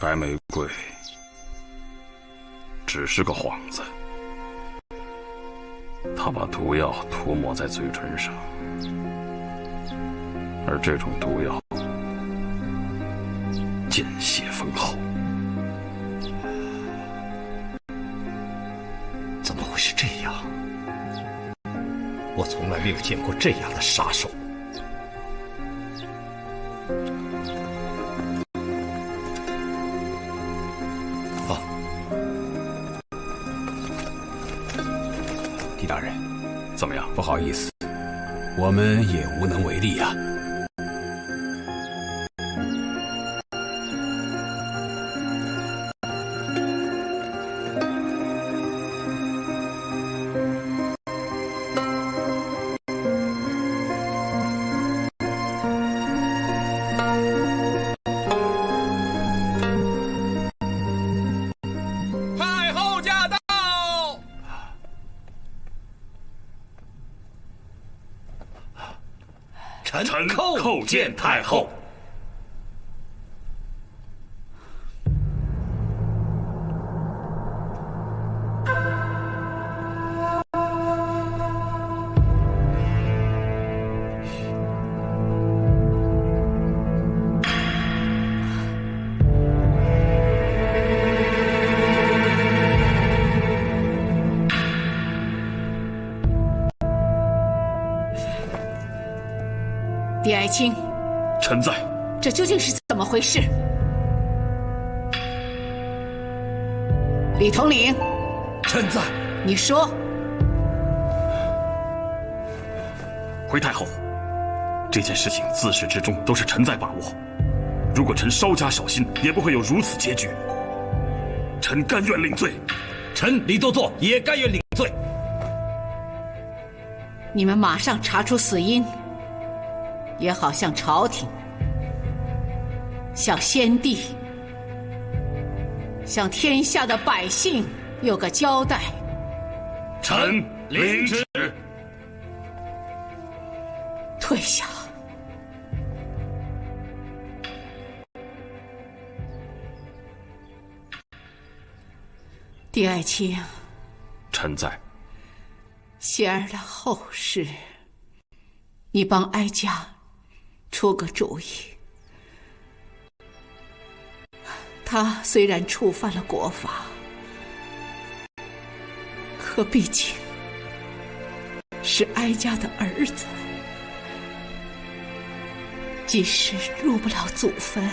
白玫瑰只是个幌子，他把毒药涂抹在嘴唇上，而这种毒药见血封喉。怎么会是这样？我从来没有见过这样的杀手。狄大人，怎么样？不好意思，我们也无能为力啊。臣叩见太后。狄爱卿，臣在。这究竟是怎么回事？李统领，臣在。你说。回太后，这件事情自始至终都是臣在把握，如果臣稍加小心，也不会有如此结局。臣甘愿领罪。臣李多作也甘愿领罪。你们马上查出死因，也好向朝廷、向先帝、向天下的百姓有个交代。臣领旨。退下。狄爱卿，臣在。贤儿的后事，你帮哀家出个主意。他虽然触犯了国法，可毕竟是哀家的儿子，即使入不了祖坟，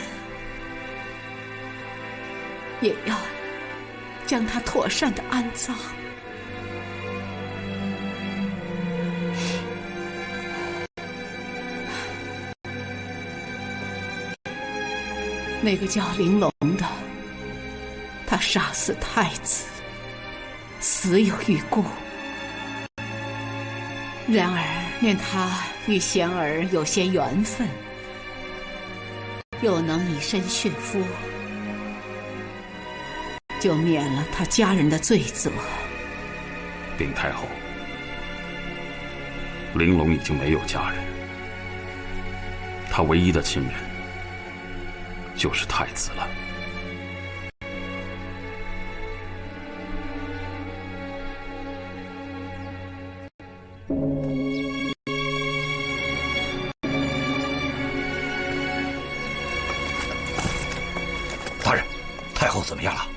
也要将他妥善的安葬。那个叫玲珑的，他杀死太子，死有余辜。然而念他与贤儿有些缘分，又能以身殉夫，就免了他家人的罪责。禀太后，玲珑已经没有家人，他唯一的亲人就是太子了。大人，太后怎么样了？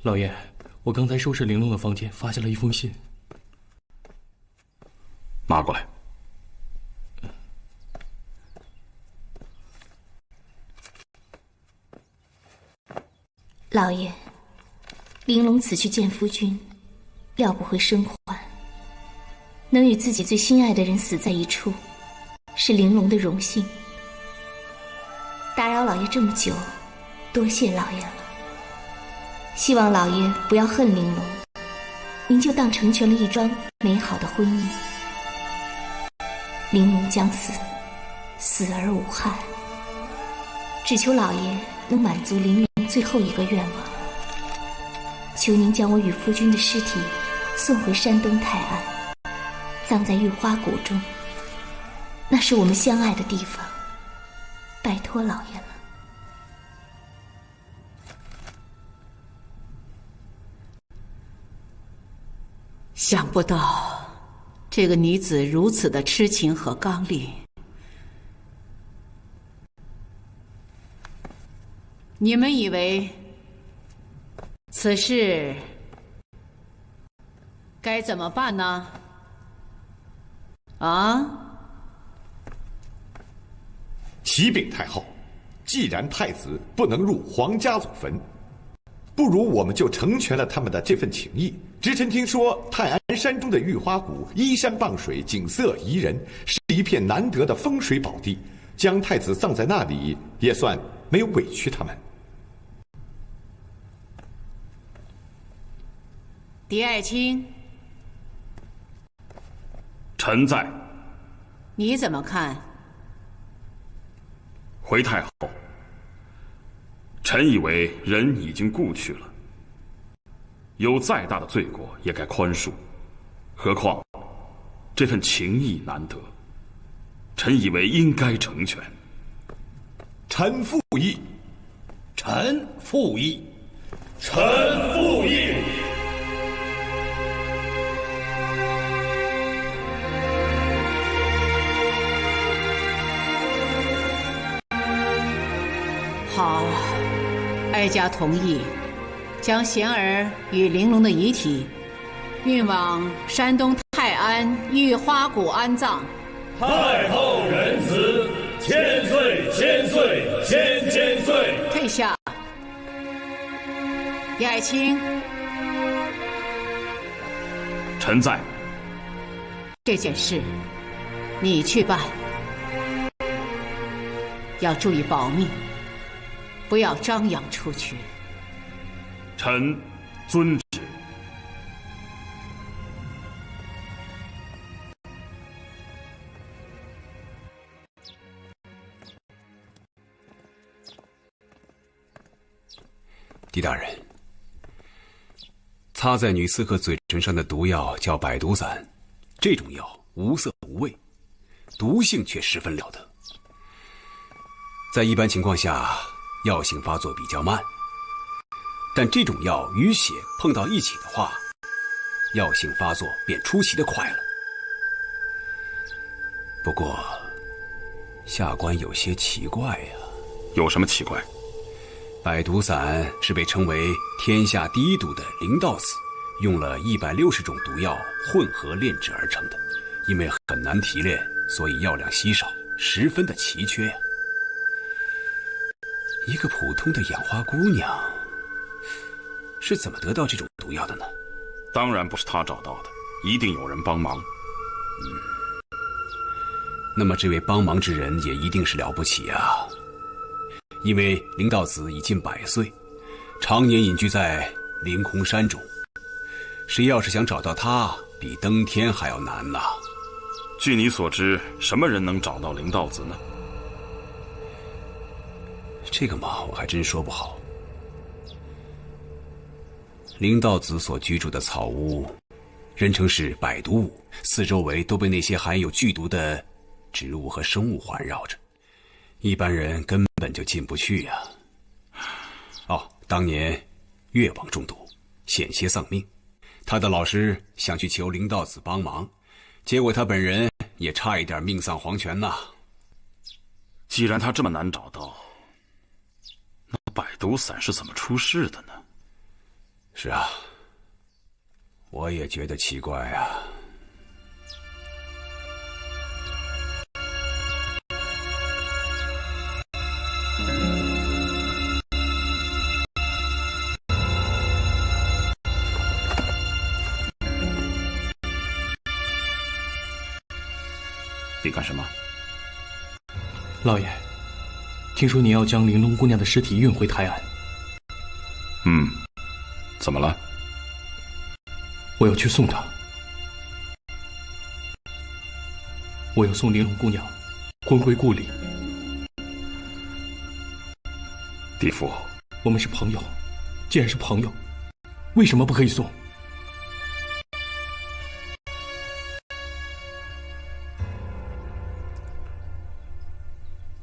老爷，我刚才收拾玲珑的房间，发现了一封信。拿过来。老爷，玲珑此去见夫君，料不会生还。能与自己最心爱的人死在一处，是玲珑的荣幸。打扰老爷这么久，多谢老爷了。希望老爷不要恨玲珑，您就当成全了一桩美好的婚姻。玲珑将死，死而无憾。只求老爷能满足玲珑最后一个愿望，求您将我与夫君的尸体送回山东泰安，葬在玉花谷中，那是我们相爱的地方。拜托老爷了。想不到这个女子如此的痴情和刚烈。你们以为此事该怎么办呢？啊？启禀太后，既然太子不能入皇家祖坟，不如我们就成全了他们的这份情谊。直臣听说泰安山中的玉花谷依山傍水，景色宜人，是一片难得的风水宝地，将太子葬在那里也算没有委屈他们。狄爱卿，臣在。你怎么看？回太后，臣以为人已经故去了，有再大的罪过也该宽恕，何况这份情谊难得，臣以为应该成全。臣附议。臣附议。臣附议。好，哀家同意，将贤儿与玲珑的遗体运往山东泰安玉花谷安葬。太后仁慈，千岁千岁千千岁。退下。狄爱卿，臣在。这件事你去办，要注意保密，不要张扬出去。臣遵旨。狄大人，擦在女刺客嘴唇上的毒药叫百毒散，这种药无色无味，毒性却十分了得。在一般情况下，药性发作比较慢，但这种药与血碰到一起的话，药性发作便出奇的快了。不过，下官有些奇怪呀。有什么奇怪？百毒散是被称为天下第一毒的灵道子用了160种毒药混合炼制而成的，因为很难提炼，所以药量稀少，十分的奇缺呀。一个普通的养花姑娘是怎么得到这种毒药的呢？当然不是她找到的，一定有人帮忙。那么这位帮忙之人也一定是了不起啊。因为灵道子已近100岁，常年隐居在凌空山中，谁要是想找到他，比登天还要难呐。据你所知，什么人能找到灵道子呢？这个嘛，我还真说不好。灵道子所居住的草屋，人称是百毒屋，四周围都被那些含有剧毒的植物和生物环绕着，一般人根本就进不去呀。当年越王中毒，险些丧命，他的老师想去求灵道子帮忙，结果他本人也差一点命丧黄泉呐。既然他这么难找到，那百毒散是怎么出事的呢？是啊，我也觉得奇怪啊。你干什么？老爷，听说你要将玲珑姑娘的尸体运回泰安。怎么了？我要去送她。我要送玲珑姑娘魂归故里。地府，我们是朋友，既然是朋友，为什么不可以送？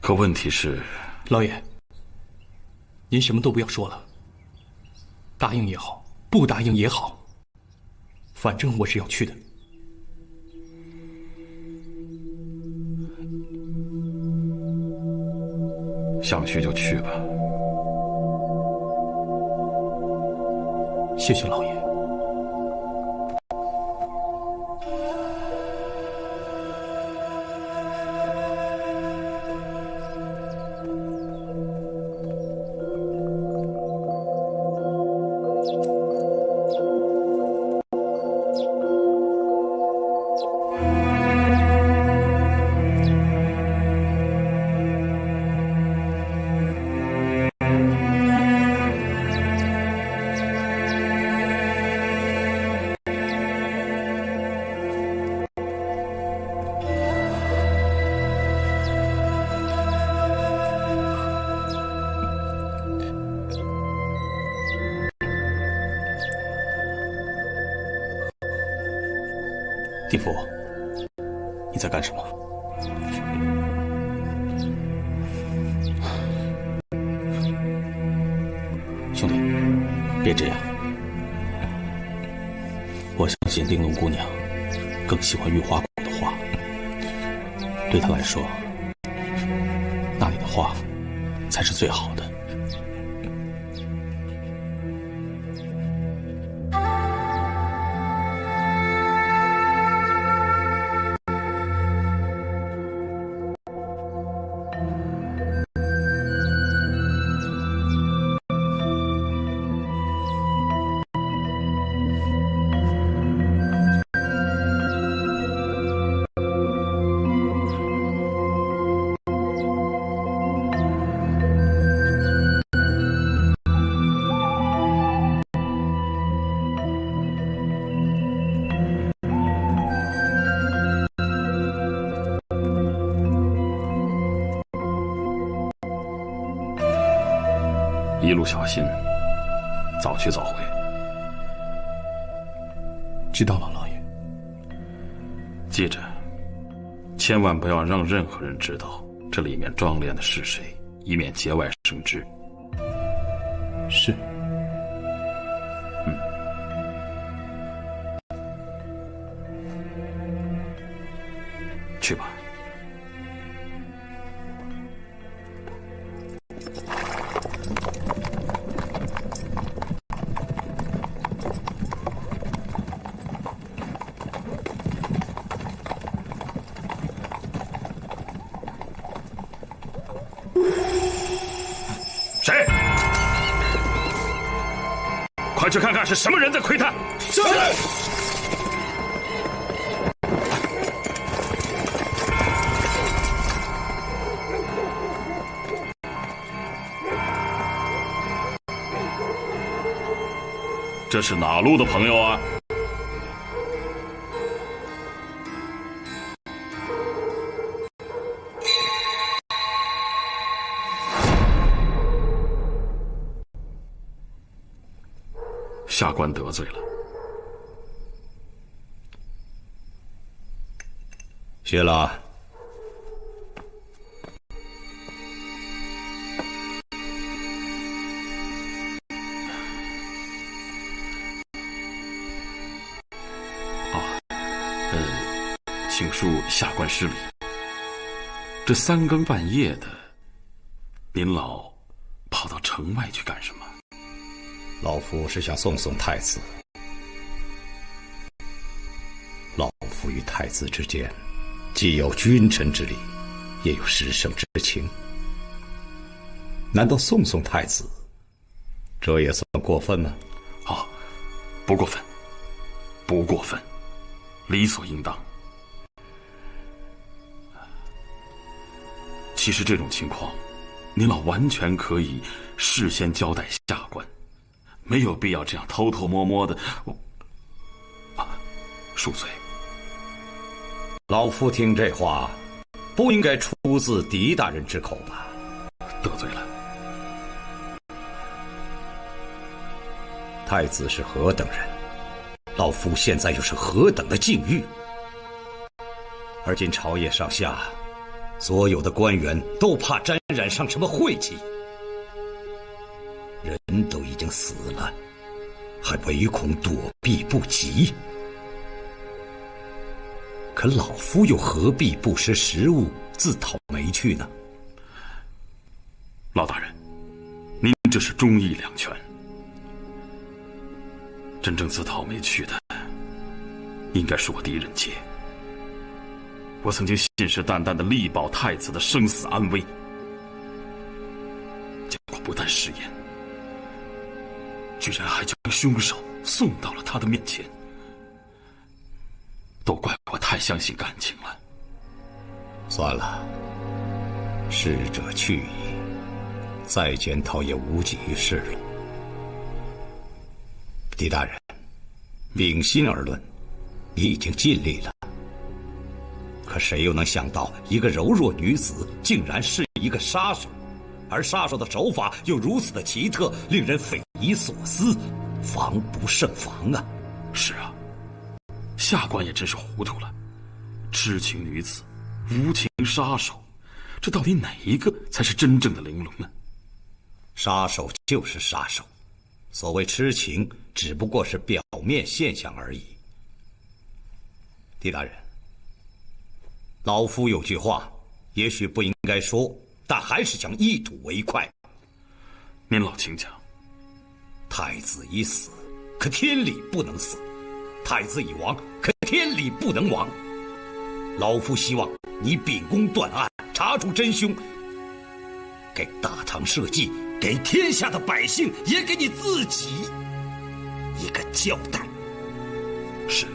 可问题是，老爷，您什么都不要说了，答应也好，不答应也好，反正我是要去的。想去就去吧。谢谢老爷。地府，你在干什么？兄弟，别这样。我相信玲珑姑娘更喜欢玉华谷的花，对她来说，那里的花才是最好的。一路小心，早去早回。知道了，老爷。记着，千万不要让任何人知道这里面装殓的是谁，以免节外生枝。是。去吧。谁？快去看看是什么人在窥探！是。这是哪路的朋友啊？下官得罪了。谢了。请恕下官失礼。这三更半夜的，您老跑到城外去干什么？老夫是想送太子。老夫与太子之间，既有君臣之礼，也有师生之情。难道送太子，这也算过分吗？不过分，不过分，理所应当。其实这种情况，您老完全可以事先交代下官，没有必要这样偷偷摸摸的。恕罪。老夫听这话，不应该出自狄大人之口吧？得罪了。太子是何等人，老夫现在又是何等的境遇？而今朝野上下，所有的官员都怕沾染上什么晦气，人都已经死了，还唯恐躲避不及。可老夫又何必不识时务，自讨没趣呢？老大人，您这是忠义两全。真正自讨没趣的，应该是我狄仁杰。我曾经信誓旦旦地力保太子的生死安危，结果不但食言，居然还将凶手送到了他的面前。都怪我太相信感情了。算了，逝者去矣，再检讨也无济于事了。狄大人，秉心而论，你已经尽力了。可谁又能想到，一个柔弱女子竟然是一个杀手，而杀手的手法又如此的奇特，令人匪夷所思，防不胜防啊！是啊，下官也真是糊涂了。痴情女子，无情杀手，这到底哪一个才是真正的玲珑呢？杀手就是杀手，所谓痴情，只不过是表面现象而已。狄大人，老夫有句话，也许不应该说，但还是想一吐为快。您老请讲。太子已死，可天理不能死；太子已亡，可天理不能亡。老夫希望你秉公断案，查出真凶，给大唐社稷，给天下的百姓，也给你自己一个交代。是，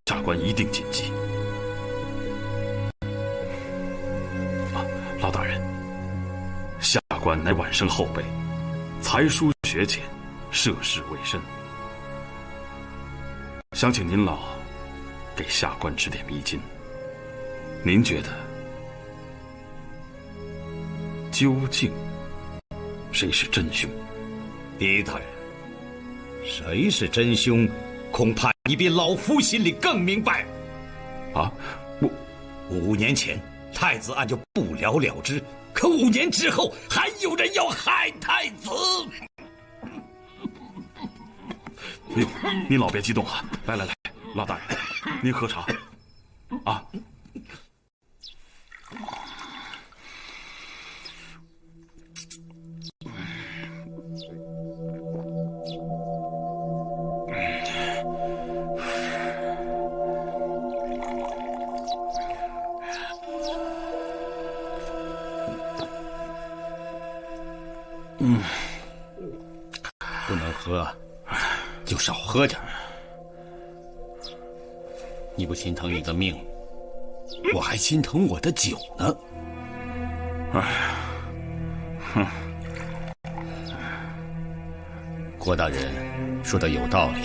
下官一定谨记。老大人，下官乃晚生后辈，才疏学浅，涉世未深，想请您老给下官指点迷津。您觉得究竟谁是真凶？狄大人，谁是真凶，恐怕你比老夫心里更明白。啊，5年前太子案就不了了之，可5年之后还有人要害太子。哎呦，您老别激动啊！来，老大人，您喝茶。啊。不能喝，就少喝点。你不心疼你的命，我还心疼我的酒呢。郭大人说的有道理。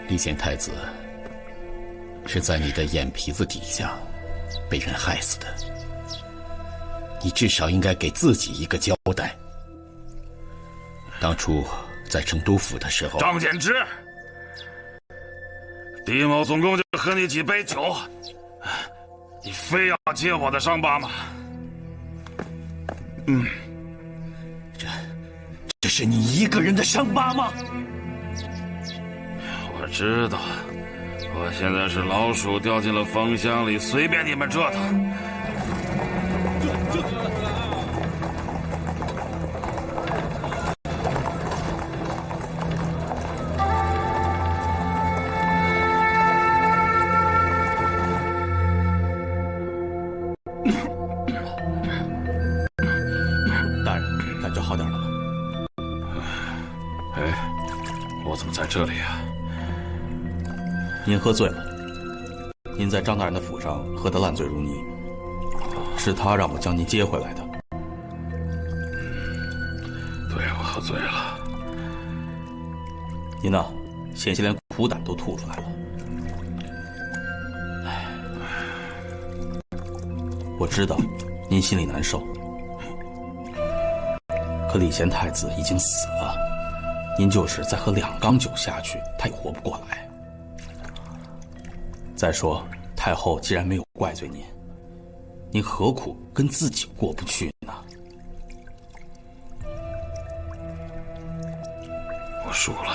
立宪太子是在你的眼皮子底下被人害死的，你至少应该给自己一个交代。当初在成都府的时候，张简之，狄某总共就喝你几杯酒，你非要揭我的伤疤吗？这是你一个人的伤疤吗？我知道，我现在是老鼠掉进了蜂箱里，随便你们折腾。大人，感觉好点了吗？哎，我怎么在这里啊？您喝醉了。您在张大人的府上喝得烂醉如泥，是他让我将您接回来的。对，我喝醉了。您呢，险些连苦胆都吐出来了。我知道您心里难受，可李贤太子已经死了，您就是再喝2缸酒下去，他也活不过来。再说太后既然没有怪罪您，您何苦跟自己过不去呢？我输了，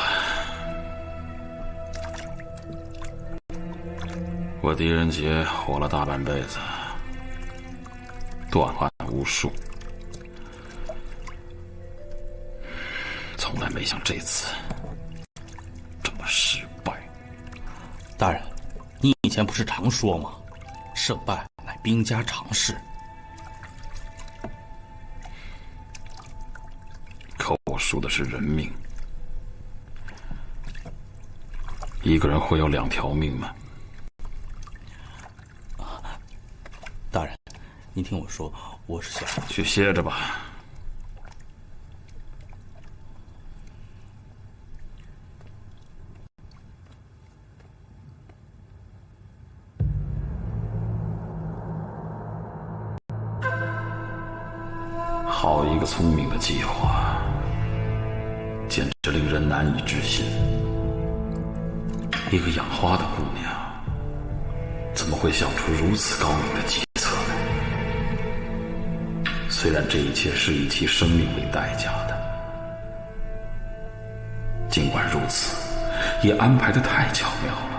我狄仁杰活了大半辈子，断案无数，从来没像这次这么失败。大人，你以前不是常说吗？胜败乃兵家常事。可我输的是人命，一个人会有2条命吗？大人，您听我说，我是想去歇着吧。好一个聪明的计划，简直令人难以置信。一个养花的姑娘，怎么会想出如此高明的计策呢？虽然这一切是以其生命为代价的，尽管如此，也安排得太巧妙了。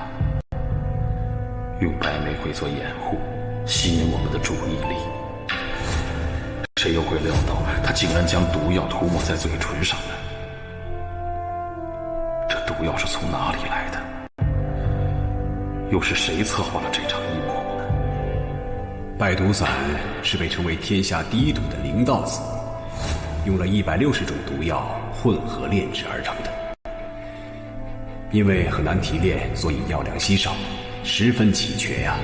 用白玫瑰做掩护，吸引我们的注意力。谁又会料到他竟然将毒药涂抹在嘴唇上呢？这毒药是从哪里来的？又是谁策划了这场阴谋呢？败毒散是被称为天下第一毒的灵道子，用了160种毒药混合炼制而成的。因为很难提炼，所以药量稀少，十分奇缺呀。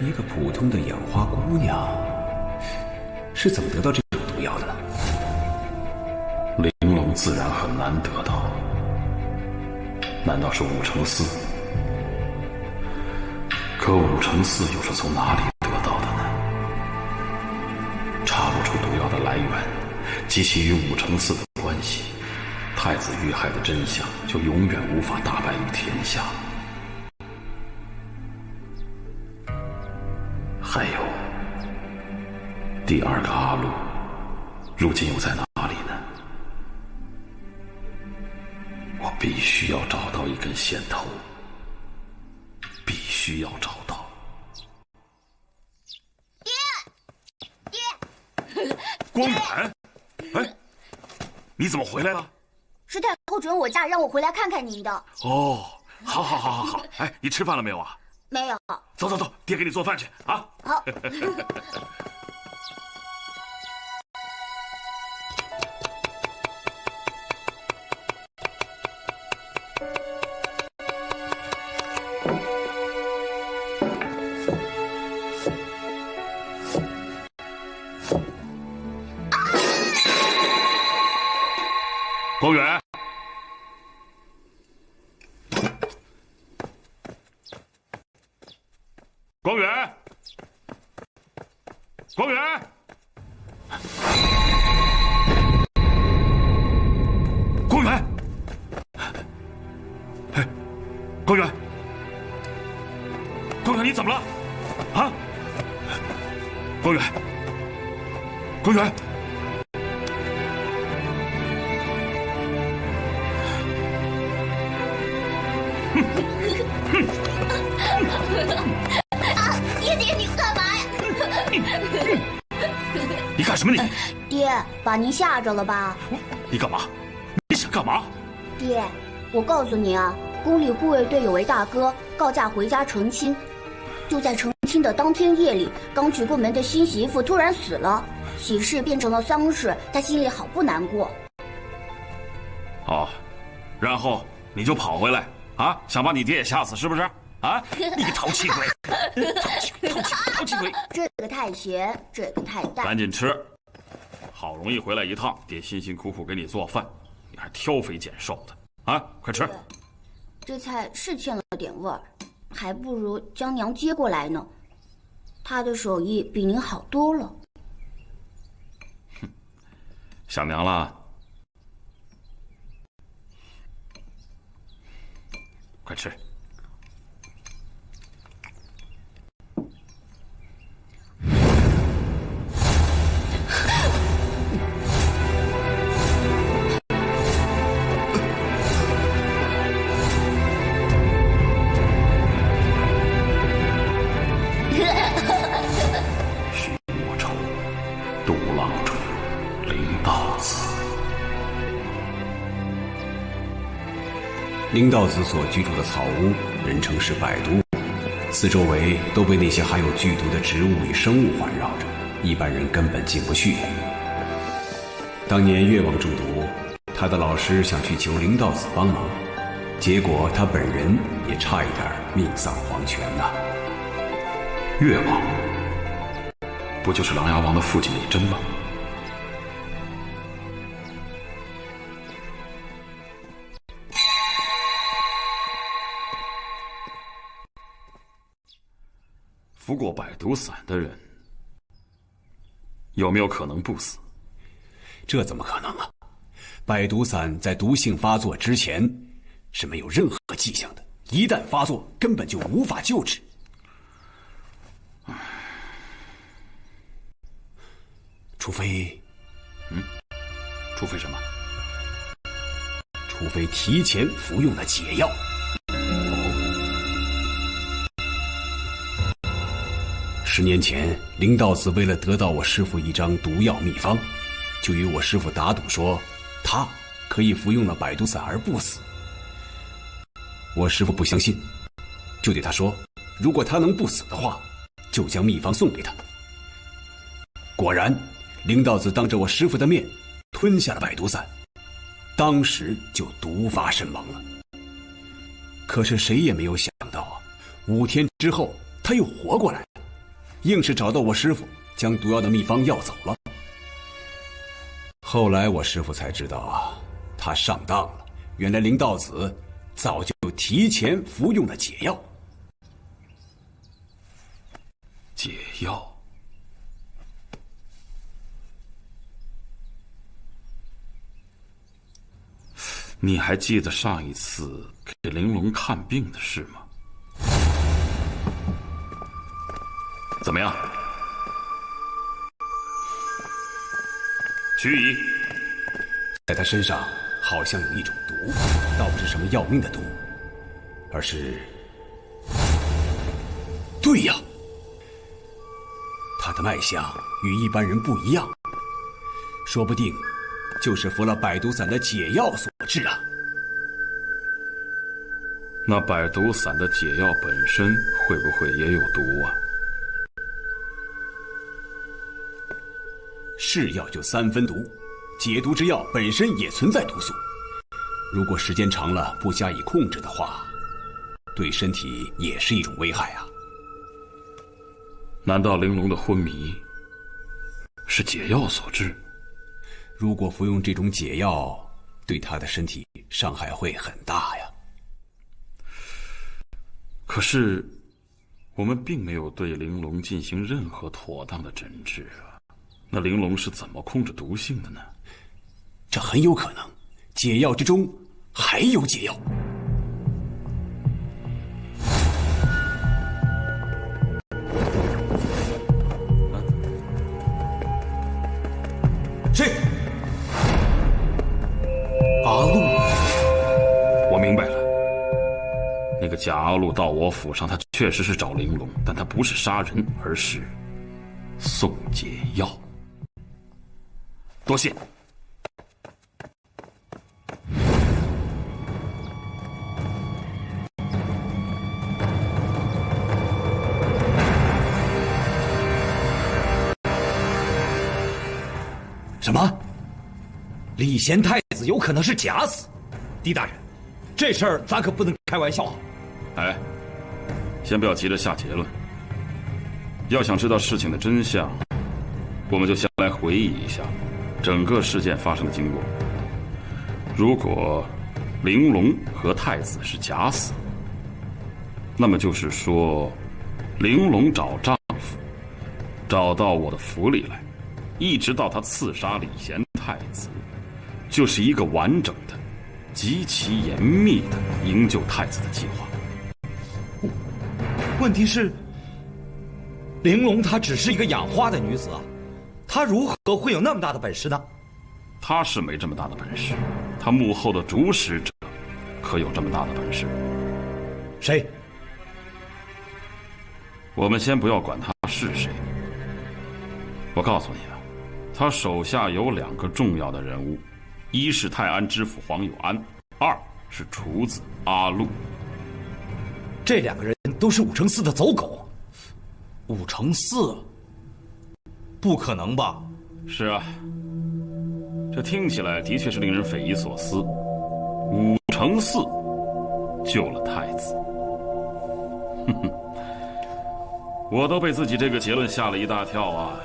一个普通的养花姑娘是怎么得到这种毒药的呢？玲珑自然很难得到，难道是武承嗣？可武承嗣又是从哪里得到的呢？查不出毒药的来源及其与武承嗣的关系，太子遇害的真相就永远无法大白于天下。还有第2个阿禄，如今又在哪里呢？我必须要找到一根线头，必须要找到。爹，光远，哎，你怎么回来了？是太后准我假，让我回来看看您的。哦，好，哎，你吃饭了没有啊？没有。走，爹给你做饭去啊。好。光远，光远，光远，光远，哎，光远，光远，你怎么了？啊？光远，光远。爹，你干嘛呀？你干什么你？爹，把您吓着了吧？你干嘛？你想干嘛？爹，我告诉你啊，宫里护卫队有位大哥告假回家成亲，就在成亲的当天夜里，刚娶过门的新媳妇突然死了，喜事变成了丧事，他心里好不难过。哦，然后你就跑回来啊，想把你爹也吓死是不是？啊！你个淘气鬼！淘气鬼！这个太咸，这个太淡。赶紧吃！好容易回来一趟，爹辛辛苦苦给你做饭，你还挑肥拣瘦的啊！快吃。这菜是欠了点味儿，还不如将娘接过来呢。她的手艺比您好多了。哼，想娘了。快吃。徐莫愁，独狼主，灵道子。灵道子所居住的草屋，人称是百毒，四周围都被那些含有剧毒的植物与生物环绕着，一般人根本进不去。当年越王中毒，他的老师想去求灵道子帮忙，结果他本人也差一点命丧黄泉呐。越王，不就是琅琊王的父亲李真吗？服过百毒散的人，有没有可能不死？这怎么可能啊？百毒散在毒性发作之前是没有任何迹象的，一旦发作，根本就无法救治。除非，除非什么？除非提前服用了解药。10年前，灵道子为了得到我师父一张毒药秘方，就与我师父打赌说，他可以服用了百毒散而不死。我师父不相信，就对他说，如果他能不死的话，就将秘方送给他。果然，灵道子当着我师父的面吞下了百毒散，当时就毒发身亡了。可是谁也没有想到啊，5天之后他又活过来了，硬是找到我师父，将毒药的秘方要走了。后来我师父才知道啊，他上当了，原来灵道子早就提前服用了解药。解药？你还记得上一次给玲珑看病的事吗？怎么样？瞿乙，在他身上好像有一种毒，倒不是什么要命的毒，而是……对呀，他的脉象与一般人不一样，说不定就是服了百毒散的解药所致啊。那百毒散的解药本身会不会也有毒啊？是药就3分毒，解毒之药本身也存在毒素，如果时间长了不加以控制的话，对身体也是一种危害啊。难道玲珑的昏迷是解药所致？如果服用这种解药，对他的身体伤害会很大呀。可是我们并没有对玲珑进行任何妥当的诊治啊，那玲珑是怎么控制毒性的呢？这很有可能，解药之中还有解药。是阿禄，我明白了。那个假阿禄到我府上，他确实是找玲珑，但他不是杀人，而是送解药。多谢。什么？李贤太子有可能是假死？狄大人，这事儿咱可不能开玩笑啊！哎，先不要急着下结论。要想知道事情的真相，我们就先来回忆一下整个事件发生的经过。如果玲珑和太子是假死，那么就是说，玲珑找丈夫，找到我的府里来，一直到她刺杀李贤太子，就是一个完整的、极其严密的营救太子的计划。问题是，玲珑她只是一个养花的女子啊，她如何会有那么大的本事呢？她是没这么大的本事，她幕后的主使者可有这么大的本事。谁？我们先不要管他是谁，我告诉你啊，他手下有2个重要的人物，一是泰安知府黄有安，2是厨子阿禄。这2个人都是武承嗣的走狗。武承嗣？不可能吧？是啊，这听起来的确是令人匪夷所思。武承嗣救了太子，哼哼，我都被自己这个结论吓了一大跳啊！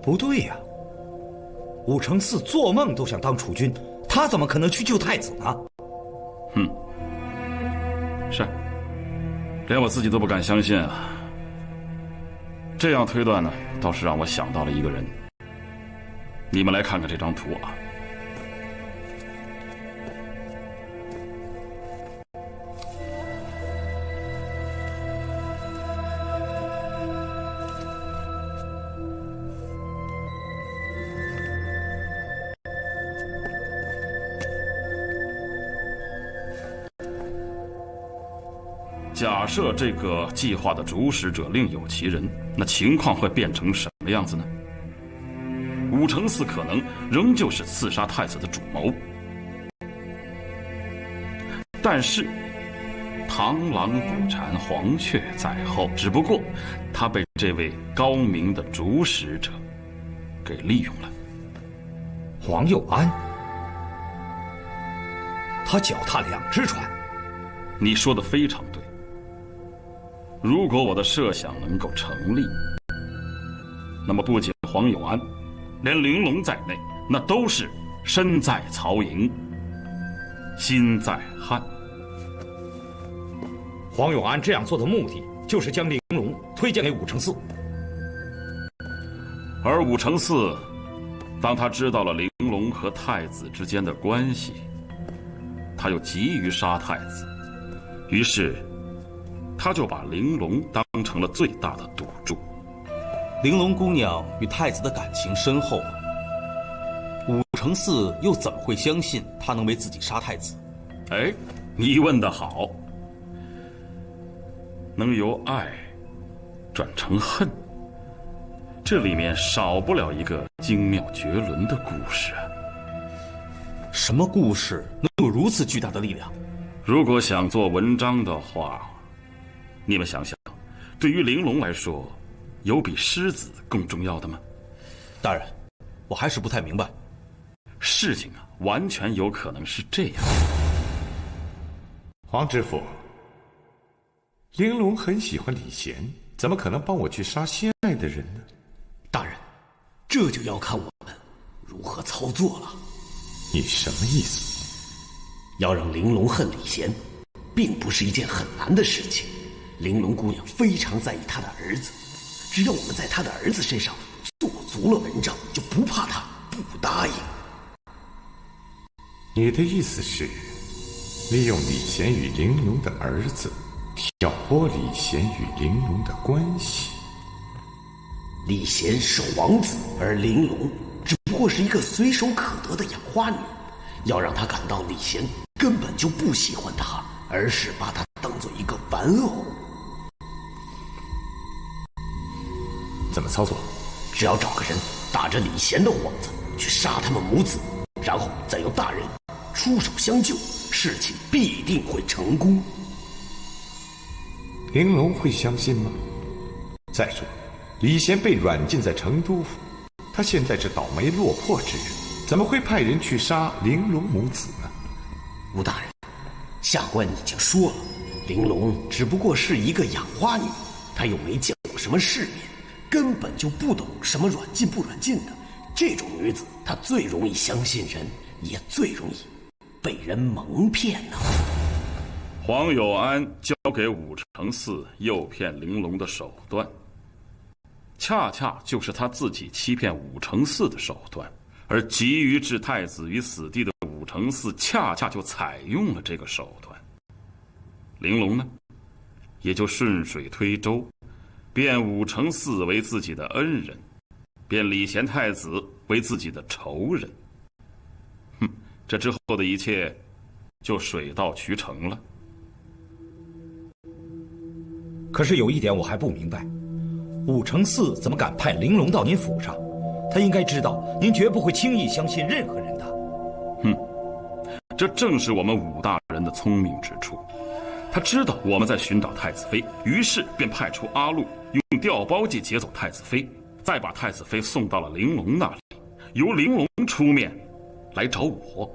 不对呀，武承嗣做梦都想当储君，他怎么可能去救太子呢？哼，是，连我自己都不敢相信啊。这样推断呢，倒是让我想到了一个人。你们来看看这张图啊。假设这个计划的主使者另有其人，那情况会变成什么样子呢？武承嗣可能仍旧是刺杀太子的主谋，但是螳螂捕蝉，黄雀在后，只不过他被这位高明的主使者给利用了。黄有安，他脚踏2只船。你说的非常对。如果我的设想能够成立，那么不仅黄有安，连玲珑在内，那都是身在曹营，心在汉。黄有安这样做的目的，就是将玲珑推荐给武承嗣。而武承嗣，当他知道了玲珑和太子之间的关系，他又急于杀太子，于是他就把玲珑当成了最大的赌注。玲珑姑娘与太子的感情深厚，武承嗣又怎么会相信她能为自己杀太子？哎，你问得好。能由爱转成恨，这里面少不了一个精妙绝伦的故事啊！什么故事能有如此巨大的力量？如果想做文章的话，你们想想，对于玲珑来说，有比狮子更重要的吗？大人，我还是不太明白。事情啊，完全有可能是这样。黄知府，玲珑很喜欢李贤，怎么可能帮我去杀心爱的人呢？大人，这就要看我们如何操作了。你什么意思？要让玲珑恨李贤，并不是一件很难的事情。玲珑姑娘非常在意她的儿子，只要我们在她的儿子身上做足了文章，就不怕她不答应。你的意思是，利用李贤与玲珑的儿子，挑拨李贤与玲珑的关系？李贤是皇子，而玲珑只不过是一个随手可得的养花女。要让她感到李贤根本就不喜欢她，而是把她当做一个玩偶。怎么操作？只要找个人打着李贤的幌子去杀他们母子，然后再由大人出手相救，事情必定会成功。玲珑会相信吗？再说，李贤被软禁在成都府，他现在是倒霉落魄之人，怎么会派人去杀玲珑母子呢？吴大人，下官已经说了，玲珑只不过是一个养花女，她又没见过什么世面，根本就不懂什么软禁不软禁的。这种女子，她最容易相信人，也最容易被人蒙骗呢。黄有安交给武承嗣诱骗玲珑的手段，恰恰就是他自己欺骗武承嗣的手段，而急于置太子于死地的武承嗣恰恰就采用了这个手段。玲珑呢，也就顺水推舟，变武承嗣为自己的恩人，变礼贤太子为自己的仇人。这之后的一切就水到渠成了。可是有一点我还不明白，武承嗣怎么敢派玲珑到您府上？他应该知道您绝不会轻易相信任何人的。这正是我们武大人的聪明之处。他知道我们在寻找太子妃，于是便派出阿禄用调包计劫走太子妃，再把太子妃送到了玲珑那里，由玲珑出面来找我，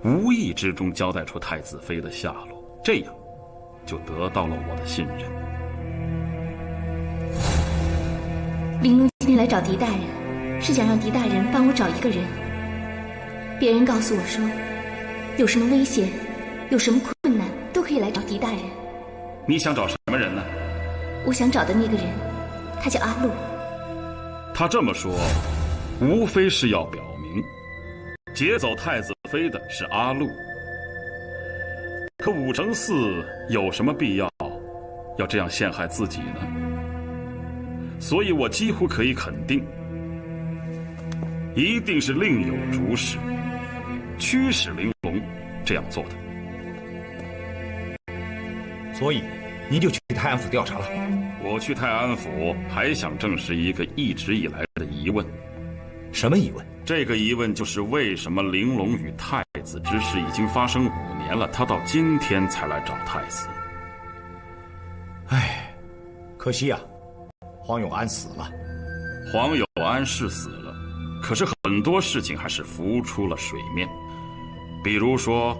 无意之中交代出太子妃的下落，这样就得到了我的信任。玲珑今天来找狄大人，是想让狄大人帮我找一个人。别人告诉我说，有什么危险，有什么困难，都可以来找狄大人。你想找什么人呢？我想找的那个人，他叫阿禄。他这么说，无非是要表明，劫走太子妃的是阿禄。可武承嗣有什么必要这样陷害自己呢？所以我几乎可以肯定，一定是另有主使，驱使玲珑这样做的。所以您就去泰安府调查了？我去泰安府还想证实一个一直以来的疑问。什么疑问？这个疑问就是为什么玲珑与太子之事已经发生5年了，他到今天才来找太子。唉，可惜啊，黄有安死了。黄有安是死了，可是很多事情还是浮出了水面。比如说，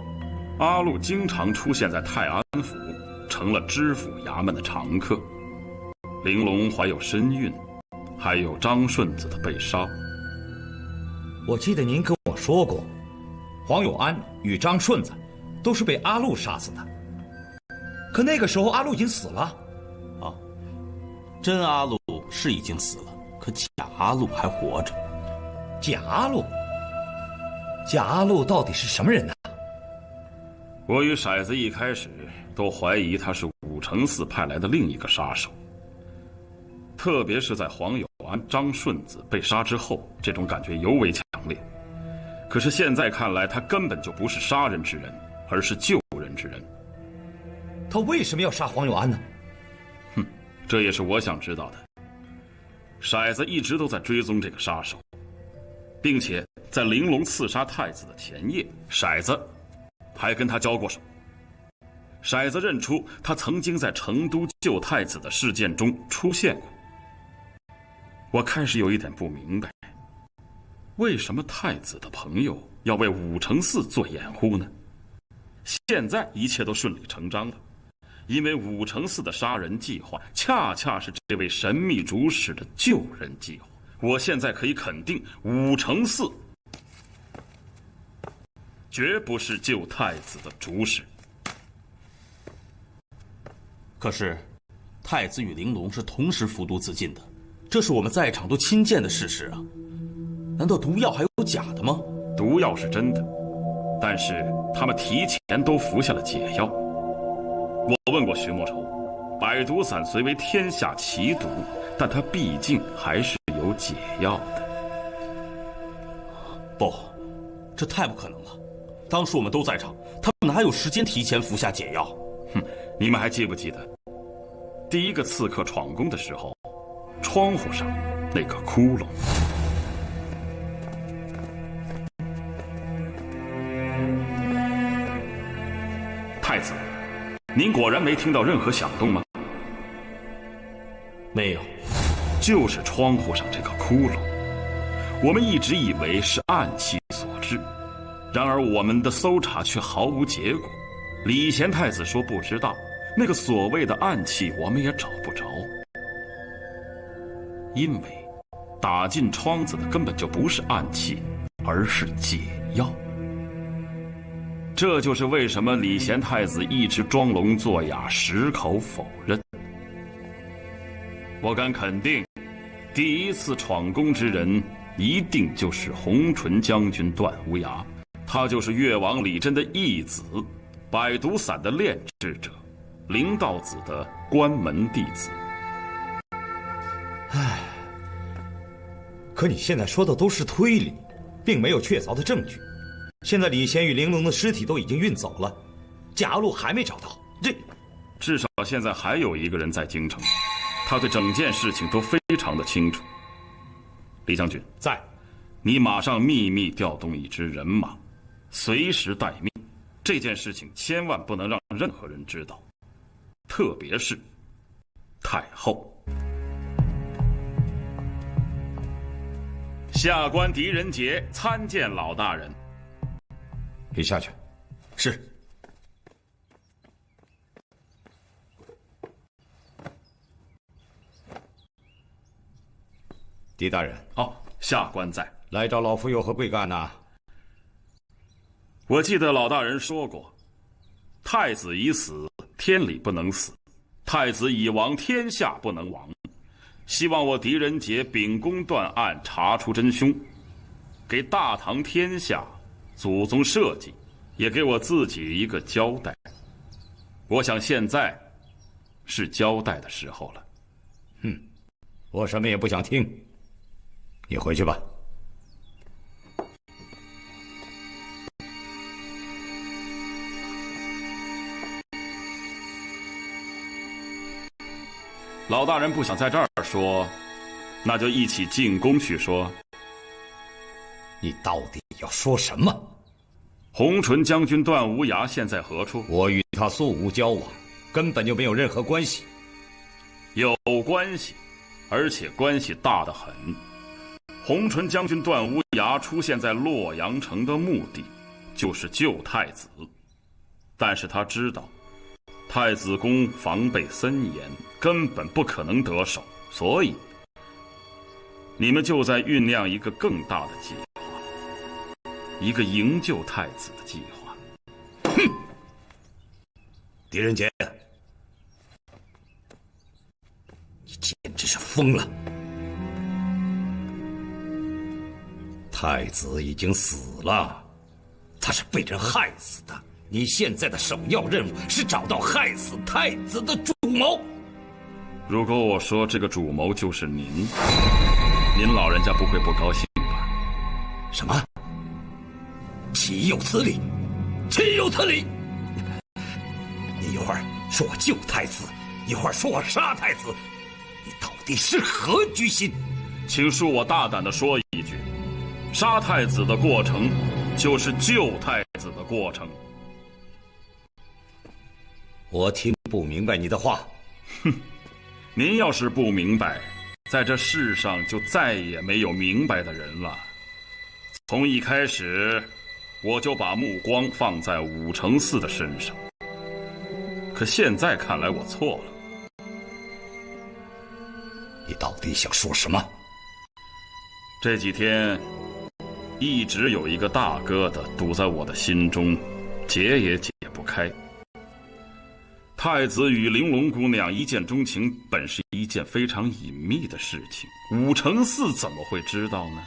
阿禄经常出现在泰安府，成了知府衙门的常客。玲珑怀有身孕，还有张顺子的被杀。我记得您跟我说过，黄有安与张顺子都是被阿禄杀死的。可那个时候阿禄已经死了。真阿禄是已经死了，可假阿禄还活着。假阿禄？假阿禄到底是什么人呢？我与骰子一开始都怀疑他是武承嗣派来的另一个杀手，特别是在黄有安、张顺子被杀之后，这种感觉尤为强烈。可是现在看来，他根本就不是杀人之人，而是救人之人。他为什么要杀黄有安呢？这也是我想知道的。骰子一直都在追踪这个杀手，并且在玲珑刺杀太子的前夜，骰子还跟他交过手。骰子认出他曾经在成都救太子的事件中出现过。我开始有一点不明白，为什么太子的朋友要为武承嗣做掩护呢？现在一切都顺理成章了，因为武承嗣的杀人计划恰恰是这位神秘主使的救人计划。我现在可以肯定，武承嗣绝不是救太子的主使。可是，太子与玲珑是同时服毒自尽的，这是我们在场都亲见的事实啊！难道毒药还有假的吗？毒药是真的，但是他们提前都服下了解药。我问过徐莫愁，百毒散虽为天下奇毒，但它毕竟还是有解药的。不，这太不可能了！当时我们都在场，他们哪有时间提前服下解药？你们还记不记得，第一个刺客闯宫的时候，窗户上那个窟窿？太子，您果然没听到任何响动吗？没有，就是窗户上这个窟窿。我们一直以为是暗器所致，然而我们的搜查却毫无结果。礼贤太子说不知道，那个所谓的暗器我们也找不着。因为打进窗子的根本就不是暗器，而是解药。这就是为什么李贤太子一直装聋作哑，矢口否认。我敢肯定，第一次闯宫之人一定就是红唇将军段无涯，他就是越王李真的义子，百毒散的炼制者，灵道子的关门弟子。唉，可你现在说的都是推理，并没有确凿的证据。现在李贤与玲珑的尸体都已经运走了，贾路还没找到，至少现在还有一个人在京城，他对整件事情都非常的清楚。李将军在，你马上秘密调动一支人马，随时待命。这件事情千万不能让任何人知道，特别是太后。下官狄仁杰参见老大人。你下去。是。狄大人。哦，下官在。来找老夫有何贵干呢？我记得老大人说过，太子已死，天理不能死；太子已亡，天下不能亡。希望我狄仁杰秉公断案，查出真凶，给大唐天下祖宗社稷，也给我自己一个交代。我想现在是交代的时候了。我什么也不想听，你回去吧。老大人不想在这儿说，那就一起进宫去说。你到底要说什么？红唇将军段无涯现在何处？我与他素无交往，根本就没有任何关系。有关系，而且关系大得很。红唇将军段无涯出现在洛阳城的目的，就是救太子。但是他知道太子宫防备森严，根本不可能得手，所以你们就在酝酿一个更大的计划，一个营救太子的计划。哼！狄仁杰，你简直是疯了！太子已经死了，他是被人害死的。你现在的首要任务是找到害死太子的主谋。如果我说这个主谋就是您老人家不会不高兴吧？什么？岂有此理！岂有此理！你一会儿说我救太子，一会儿说我杀太子，你到底是何居心？请恕我大胆地说一句，杀太子的过程就是救太子的过程。我听不明白你的话。哼，您要是不明白，在这世上就再也没有明白的人了。从一开始，我就把目光放在武承嗣的身上，可现在看来我错了。你到底想说什么？这几天，一直有一个大疙瘩堵在我的心中，解也解不开。太子与玲珑姑娘一见钟情，本是一件非常隐秘的事情，武承嗣怎么会知道呢？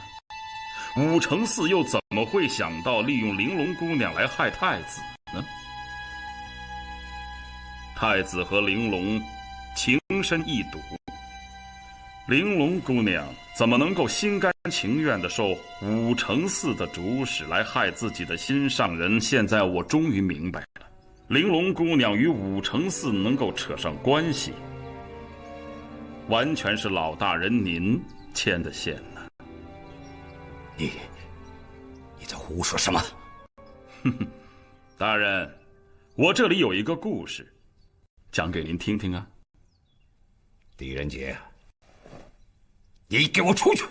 武承嗣又怎么会想到利用玲珑姑娘来害太子呢？太子和玲珑情深意笃，玲珑姑娘怎么能够心甘情愿地受武承嗣的主使来害自己的心上人？现在我终于明白了，玲珑姑娘与武承嗣能够扯上关系，完全是老大人您牵的线呢。你在胡说什么？哼哼，大人，我这里有一个故事，讲给您听听啊。狄仁杰，你给我出去！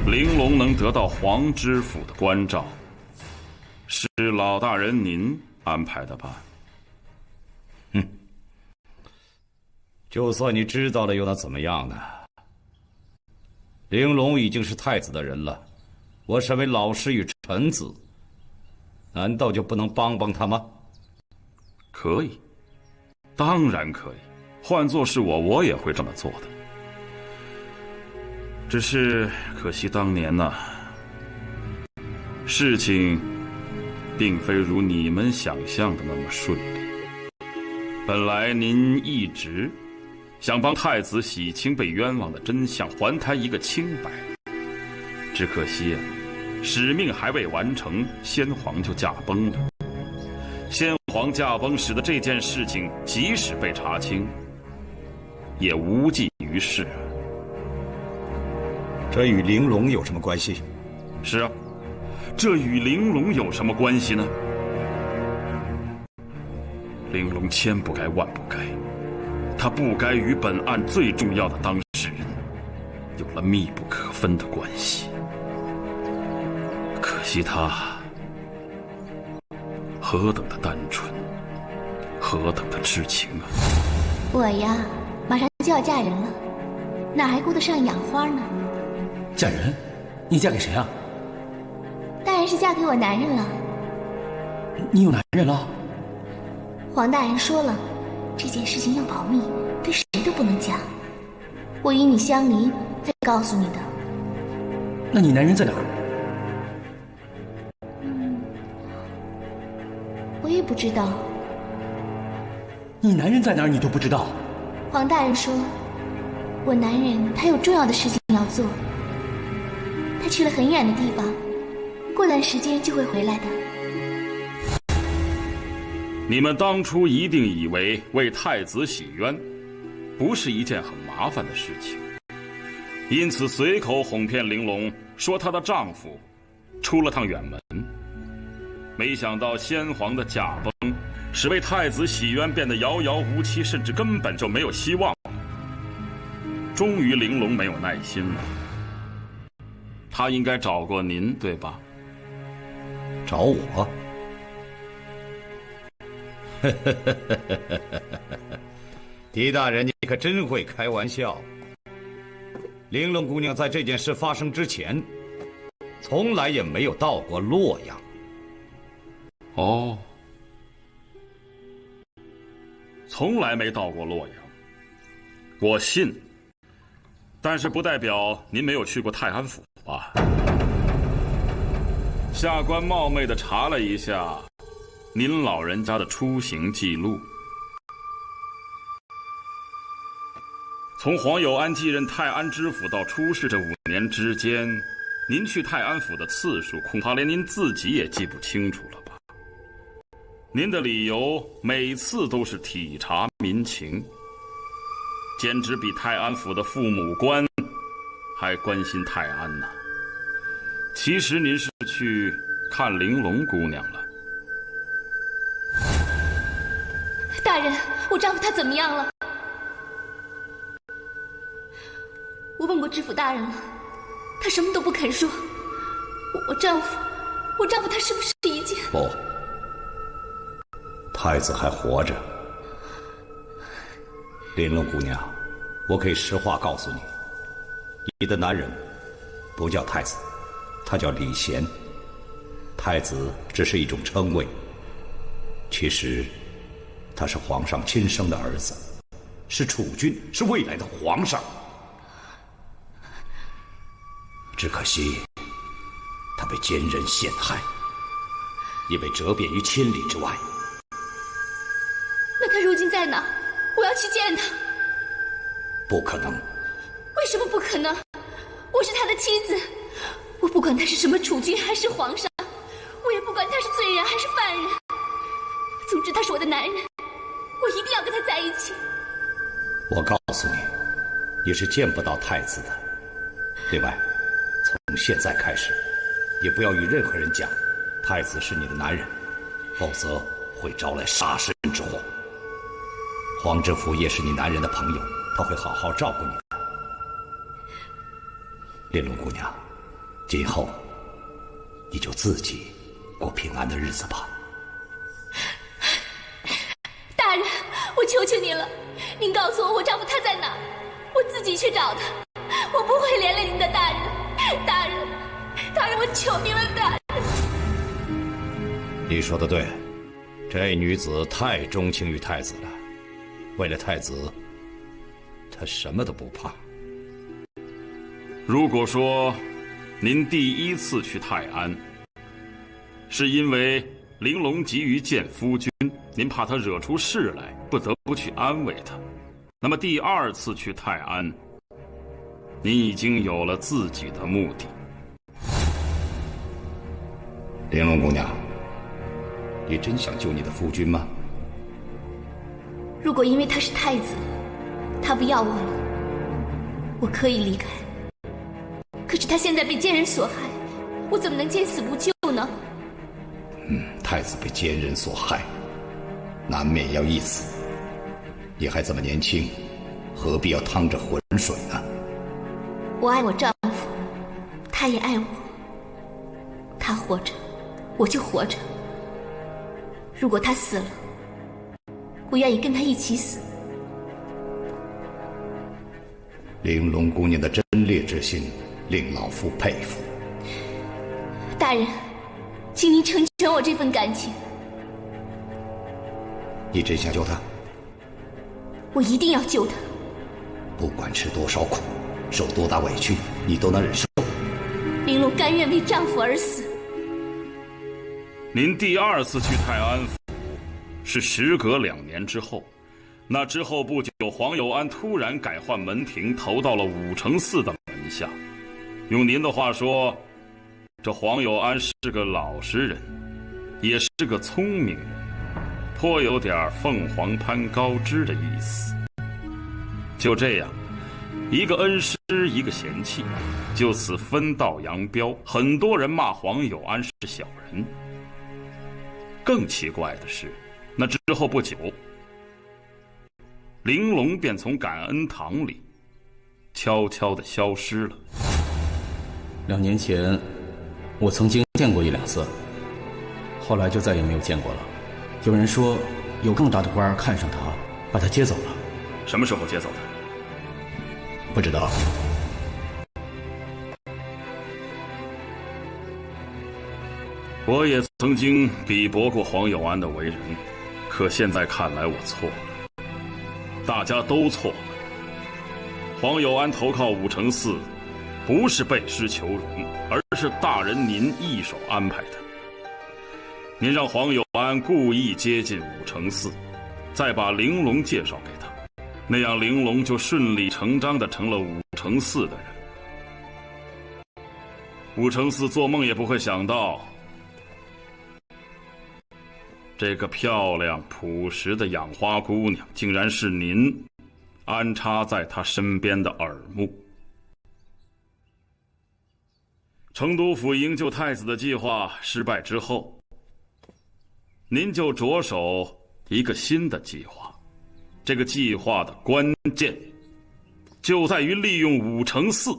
玲珑能得到皇知府的关照，是老大人您安排的吧？就算你知道了，又能怎么样呢？玲珑已经是太子的人了，我身为老师与臣子，难道就不能帮帮他吗？可以，当然可以。换作是我也会这么做的。只是可惜当年呢，事情并非如你们想象的那么顺利。本来您一直想帮太子洗清被冤枉的真相，还他一个清白。只可惜使命还未完成，先皇就驾崩了。先皇驾崩使得这件事情即使被查清，也无济于事。这与玲珑有什么关系？是啊，这与玲珑有什么关系呢？玲珑千不该万不该，他不该与本案最重要的当事人有了密不可分的关系。可惜他何等的单纯，何等的痴情啊！我呀，马上就要嫁人了，哪还顾得上养花呢？嫁人？你嫁给谁啊？当然是嫁给我男人了。你有男人了？黄大人说了，这件事情要保密，对谁都不能讲。我与你相离，再告诉你的。那你男人在哪儿？我也不知道。你男人在哪儿你都不知道？黄大人说，我男人他有重要的事情要做，他去了很远的地方，过段时间就会回来的。你们当初一定以为为太子洗冤不是一件很麻烦的事情，因此随口哄骗玲珑说她的丈夫出了趟远门。没想到先皇的驾崩使为太子洗冤变得遥遥无期，甚至根本就没有希望了。终于玲珑没有耐心了，她应该找过您，对吧？找我？狄大人，你可真会开玩笑。玲珑姑娘在这件事发生之前，从来也没有到过洛阳。哦，从来没到过洛阳，我信。但是不代表您没有去过泰安府吧？下官冒昧地查了一下您老人家的出行记录，从黄有安继任泰安知府到出事这5年之间，您去泰安府的次数恐怕连您自己也记不清楚了吧？您的理由每次都是体察民情，简直比泰安府的父母官还关心泰安呢。其实您是去看玲珑姑娘了。大人，我丈夫他怎么样了？我问过知府大人了，他什么都不肯说。我丈夫他是不是已经……不，太子还活着。玲珑姑娘，我可以实话告诉你，你的男人不叫太子，他叫李贤。太子只是一种称谓，其实他是皇上亲生的儿子，是储君，是未来的皇上。只可惜他被奸人陷害，也被折贬于千里之外。那他如今在哪？我要去见他。不可能。为什么不可能？我是他的妻子，我不管他是什么储君还是皇上，我也不管他是罪人还是犯人。总之他是我的男人，我一定要跟他在一起。我告诉你，你是见不到太子的。另外，从现在开始，也不要与任何人讲太子是你的男人，否则会招来杀身之祸。黄知府也是你男人的朋友，他会好好照顾你的。玲珑姑娘，今后你就自己过平安的日子吧。大人，我求求您了，您告诉我丈夫他在哪儿，我自己去找他，我不会连累您的。大人，大人，大人，我求您了，大人。你说的对，这女子太钟情于太子了，为了太子，她什么都不怕。如果说您第一次去泰安，是因为玲珑急于见夫君，您怕他惹出事来，不得不去安慰他，那么第二次去泰安，您已经有了自己的目的。玲珑姑娘，你真想救你的夫君吗？如果因为他是太子，他不要我了，我可以离开。可是他现在被奸人所害，我怎么能见死不救呢？太子被奸人所害，难免要一死。你还这么年轻，何必要趟着浑水呢？我爱我丈夫，他也爱我。他活着，我就活着。如果他死了，我愿意跟他一起死。玲珑姑娘的贞烈之心令老夫佩服。大人，请您成全我这份感情。你真想救她？我一定要救她。不管吃多少苦，受多大委屈，你都能忍受。玲珑甘愿为丈夫而死。您第二次去泰安府，是时隔2年之后。那之后不久，黄有安突然改换门庭，投到了武承寺的门下。用您的话说，这黄有安是个老实人，也是个聪明人，颇有点凤凰攀高枝的意思。就这样，一个恩师，一个贤妻，就此分道扬镳。很多人骂黄有安是小人。更奇怪的是，那之后不久，玲珑便从感恩堂里悄悄地消失了。2年前，我曾经见过1、2次，后来就再也没有见过了。有人说，有更大的官看上他，把他接走了。什么时候接走的？不知道。我也曾经比驳过黄有安的为人，可现在看来我错了，大家都错了。黄有安投靠武承寺，不是背师求荣，而是大人您一手安排的。您让黄有安故意接近武承寺，再把玲珑介绍给他，那样玲珑就顺理成章地成了武承寺的人。武承寺做梦也不会想到，这个漂亮朴实的养花姑娘，竟然是您安插在她身边的耳目。成都府营救太子的计划失败之后，您就着手一个新的计划。这个计划的关键就在于利用武承寺，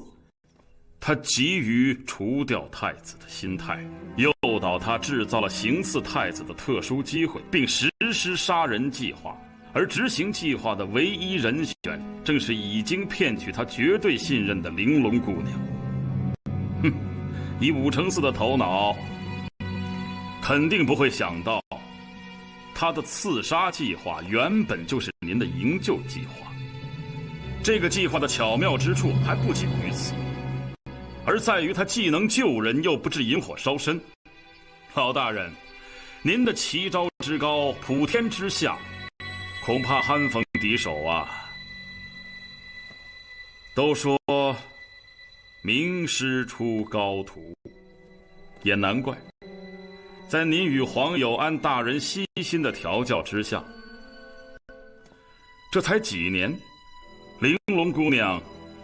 他急于除掉太子的心态，诱导他制造了行刺太子的特殊机会，并实施杀人计划。而执行计划的唯一人选，正是已经骗取他绝对信任的玲珑姑娘。哼，以武承寺的头脑，肯定不会想到，他的刺杀计划原本就是您的营救计划。这个计划的巧妙之处还不仅于此，而在于他既能救人，又不致引火烧身。老大人，您的奇招之高，普天之下，恐怕酣逢敌手啊。都说名师出高徒，也难怪，在您与黄有安大人悉心的调教之下，这才几年，玲珑姑娘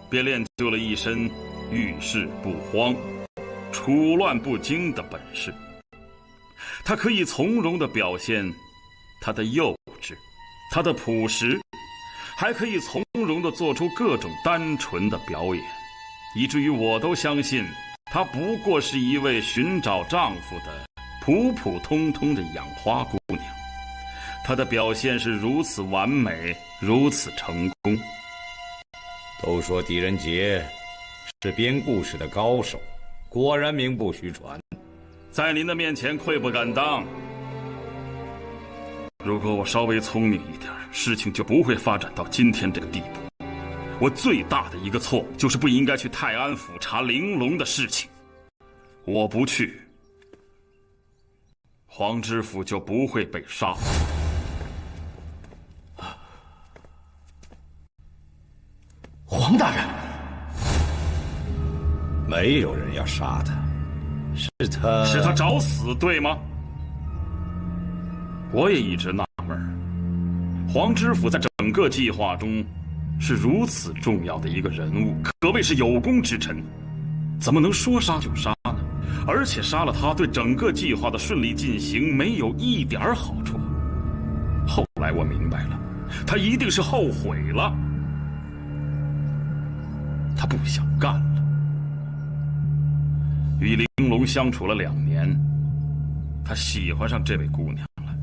便练就了一身遇事不慌、处乱不惊的本事。她可以从容地表现她的幼稚，她的朴实，还可以从容地做出各种单纯的表演，以至于我都相信她不过是一位寻找丈夫的普普通通的养花姑娘，她的表现是如此完美，如此成功。都说狄仁杰是编故事的高手，果然名不虚传。在您的面前愧不敢当。如果我稍微聪明一点，事情就不会发展到今天这个地步。我最大的一个错误就是不应该去泰安府查玲珑的事情。我不去，黄知府就不会被杀。黄大人，没有人要杀他，是他找死，对吗？我也一直纳闷，黄知府在整个计划中是如此重要的一个人物，可谓是有功之臣，怎么能说杀就杀呢？而且杀了他，对整个计划的顺利进行没有一点好处。后来我明白了，他一定是后悔了，他不想干了。与玲珑相处了2年，他喜欢上这位姑娘了。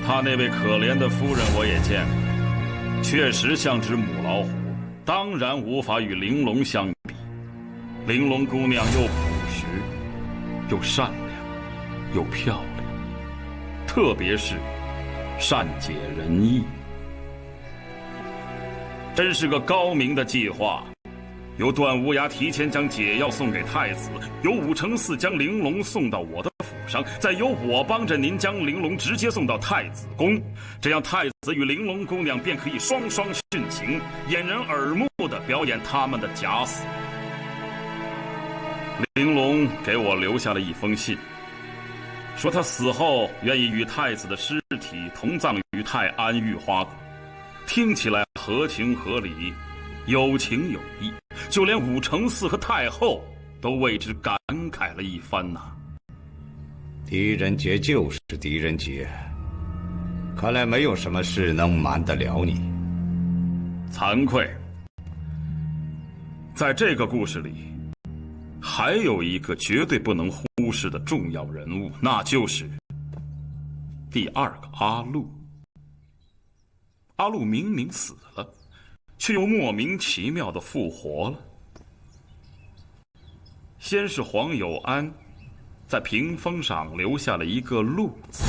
他那位可怜的夫人我也见过，确实像只母老虎，当然无法与玲珑相比。玲珑姑娘又朴实，又善良，又漂亮，特别是善解人意，真是个高明的计划。由段无涯提前将解药送给太子，由武承嗣将玲珑送到我的府上，再由我帮着您将玲珑直接送到太子宫，这样太子与玲珑姑娘便可以双双殉情，掩人耳目地表演他们的假死。玲珑给我留下了一封信，说他死后愿意与太子的尸体同葬于泰安御花谷，听起来合情合理，有情有义，就连武承嗣和太后都为之感慨了一番呐。狄仁杰就是狄仁杰，看来没有什么事能瞒得了你。惭愧，在这个故事里，还有一个绝对不能忽视的重要人物，那就是第2个阿禄。阿禄明明死了，却又莫名其妙地复活了。先是黄有安在屏风上留下了一个禄字，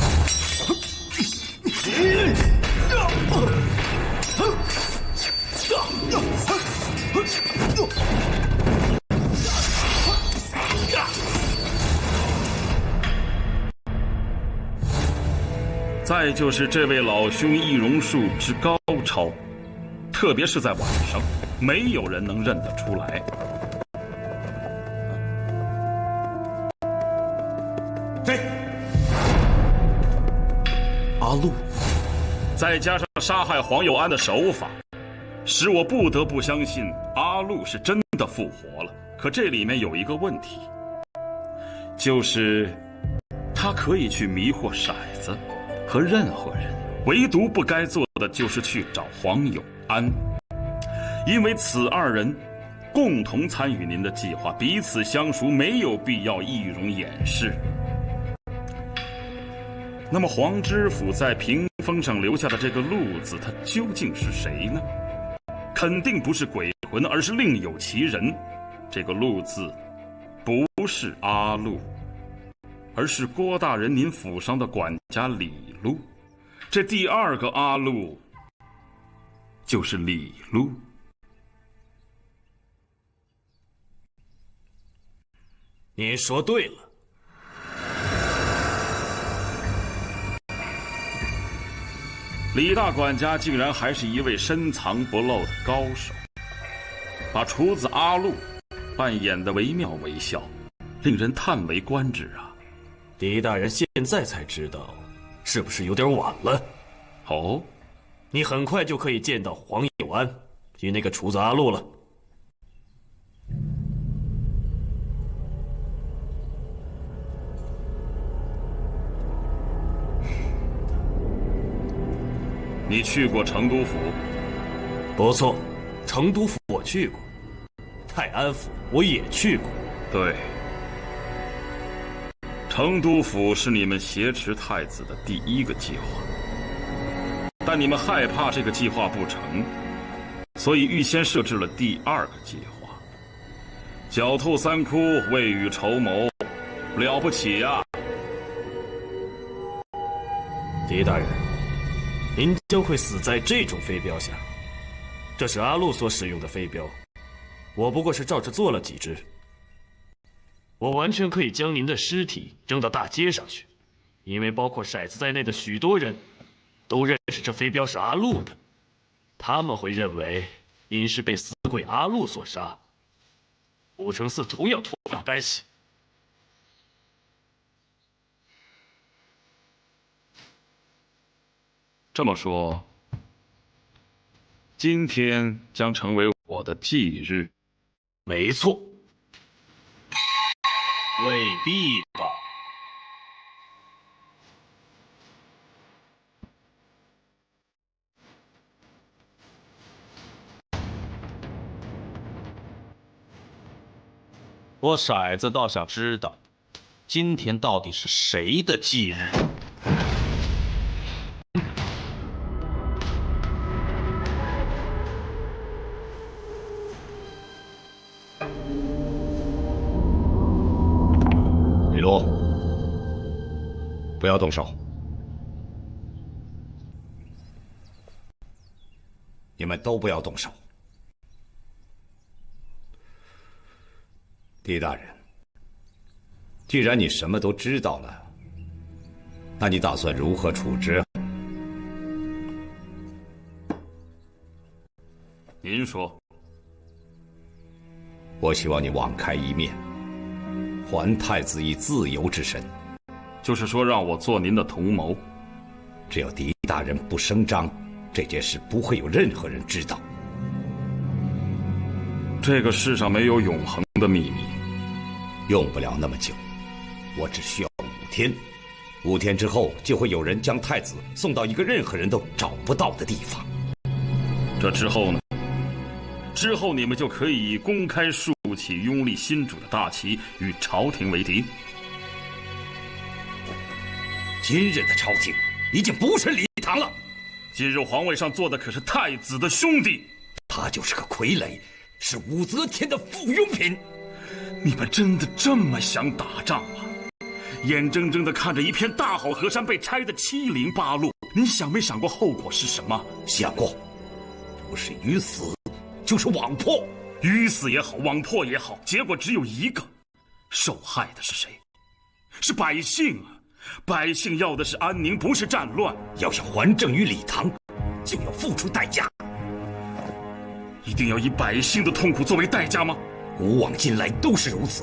再就是这位老兄易容术之高超，特别是在晚上，没有人能认得出来。谁？阿禄。再加上杀害黄有安的手法，使我不得不相信阿禄是真的复活了。可这里面有一个问题，就是他可以去迷惑骰子和任何人，唯独不该做的就是去找黄有安，因为此2人共同参与您的计划，彼此相熟，没有必要易容掩饰。那么黄知府在屏风上留下的这个禄字，他究竟是谁呢？肯定不是鬼魂，而是另有其人。这个禄字不是阿禄，而是郭大人您府上的管家李禄。这第2个阿禄就是李禄。您说对了。李大管家竟然还是一位深藏不露的高手，把厨子阿禄扮演得惟妙惟肖，令人叹为观止啊！狄大人现在才知道，是不是有点晚了？哦，你很快就可以见到黄有安与那个厨子阿禄了。你去过成都府？不错，成都府我去过，泰安府我也去过。对，成都府是你们挟持太子的第一个计划，但你们害怕这个计划不成，所以预先设置了第二个计划。狡兔三窟，未雨绸缪，了不起呀！狄大人，您将会死在这种飞镖下。这是阿禄所使用的飞镖，我不过是照着做了几只。我完全可以将您的尸体扔到大街上去，因为包括骰子在内的许多人都认识这飞镖是阿禄的，他们会认为您是被死鬼阿禄所杀。武承嗣同样脱不了干系。这么说，今天将成为我的忌日。没错。未必吧。我骰子倒想知道，今天到底是谁的忌日？李罗，不要动手！你们都不要动手。狄大人，既然你什么都知道了，那你打算如何处置？您说。我希望你网开一面，还太子以自由之身。就是说，让我做您的同谋。只有狄大人不声张，这件事不会有任何人知道。这个世上没有永恒的秘密，用不了那么久，我只需要5天。5天之后，就会有人将太子送到一个任何人都找不到的地方。这之后呢？之后你们就可以公开竖起拥立新主的大旗，与朝廷为敌。今日的朝廷已经不是礼堂了。今日皇位上坐的可是太子的兄弟，他就是个傀儡，是武则天的附庸品。你们真的这么想打仗吗？眼睁睁地看着一片大好河山被拆得七零八落，你想没想过后果是什么？想过，不是鱼死就是网破。鱼死也好，网破也好，结果只有一个，受害的是谁？是百姓啊！百姓要的是安宁，不是战乱。要想还政于礼堂，就要付出代价。一定要以百姓的痛苦作为代价吗？古往今来都是如此。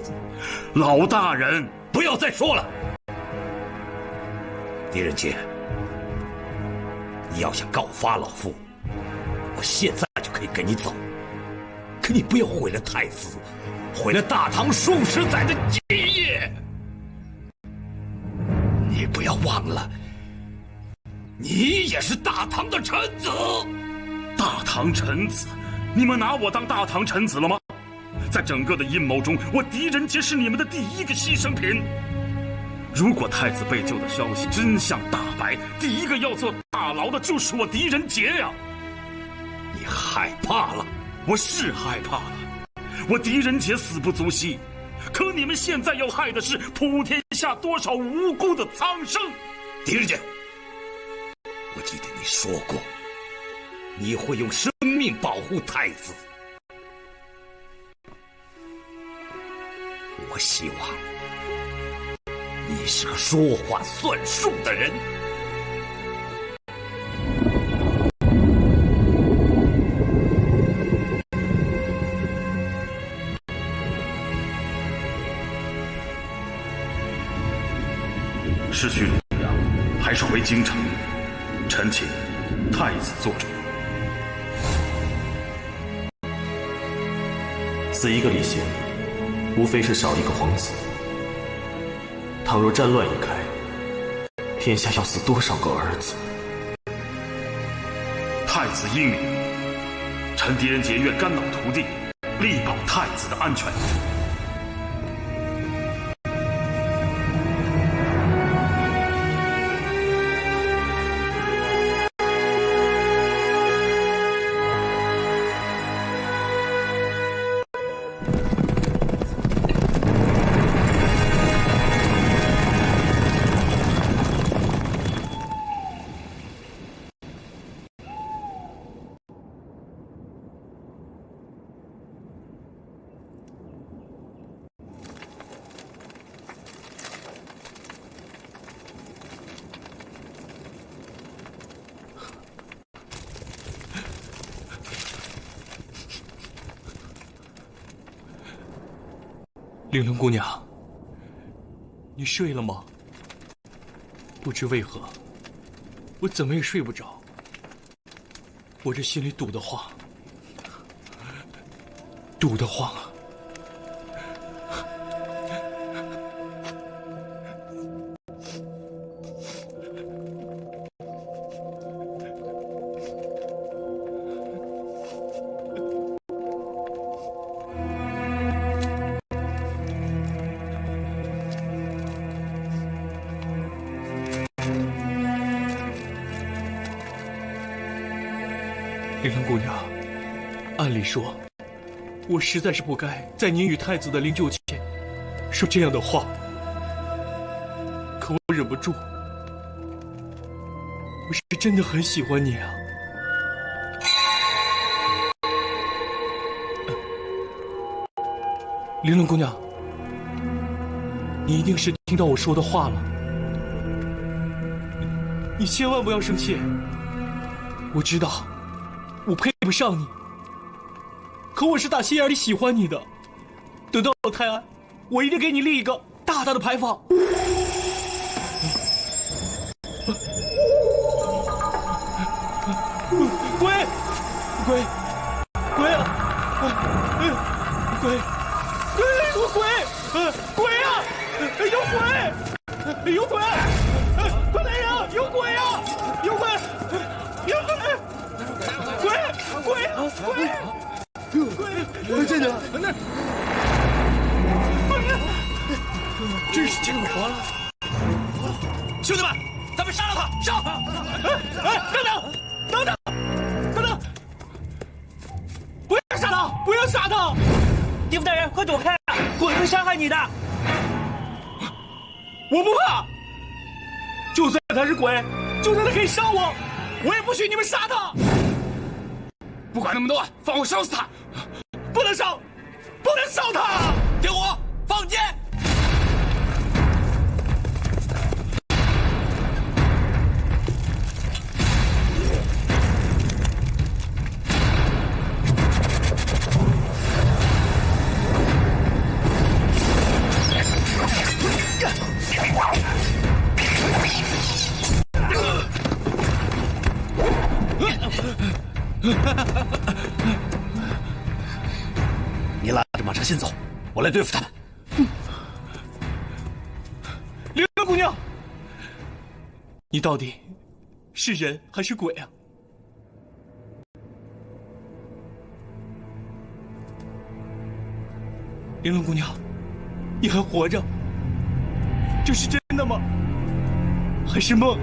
老大人，不要再说了。狄仁杰，你要想告发老夫，我现在就可以跟你走。可你不要毁了太子，毁了大唐数十载的基业。你不要忘了，你也是大唐的臣子。大唐臣子？你们拿我当大唐臣子了吗？在整个的阴谋中，我狄仁杰是你们的第一个牺牲品。如果太子被救的消息真相大白，第一个要坐大牢的就是我狄仁杰呀！你害怕了？我是害怕了。我狄仁杰死不足惜，可你们现在要害的是普天下多少无辜的苍生。狄仁杰，我记得你说过，你会用生命保护太子。我希望你是个说话算数的人。失去鲁阳，还是回京城？臣请太子做主。死一个李贤，无非是少一个皇子。倘若战乱一开，天下要死多少个儿子？太子英明，臣狄仁杰愿肝脑涂地，力保太子的安全。玲珑姑娘，你睡了吗？不知为何，我怎么也睡不着。我这心里堵得慌，堵得慌啊！玲珑姑娘，按理说，我实在是不该在您与太子的灵柩前说这样的话，可我忍不住，我是真的很喜欢你啊！玲珑姑娘，你一定是听到我说的话了，你千万不要生气，我知道。我配不上你，可我是打心眼里喜欢你的。等到了泰安，我一定给你立一个大大的牌坊。鬼，鬼，鬼啊！鬼，有鬼！鬼啊！有鬼！有鬼！快来呀！有鬼啊！有鬼！有鬼！鬼！真的？那真是见鬼了！兄弟们，咱们杀了他！杀！等等！不要杀他！不要杀他！地府大人，快躲开！鬼会伤害你的。我不怕，就算他是鬼，就算他可以伤我，我也不许你们杀他！不管那么多，放我烧死他！不能烧，不能烧他！点火，放箭！你拉着马车先走，我来对付他们。玲珑姑娘，你到底是人还是鬼啊？玲珑姑娘，你还活着？这是真的吗？还是梦？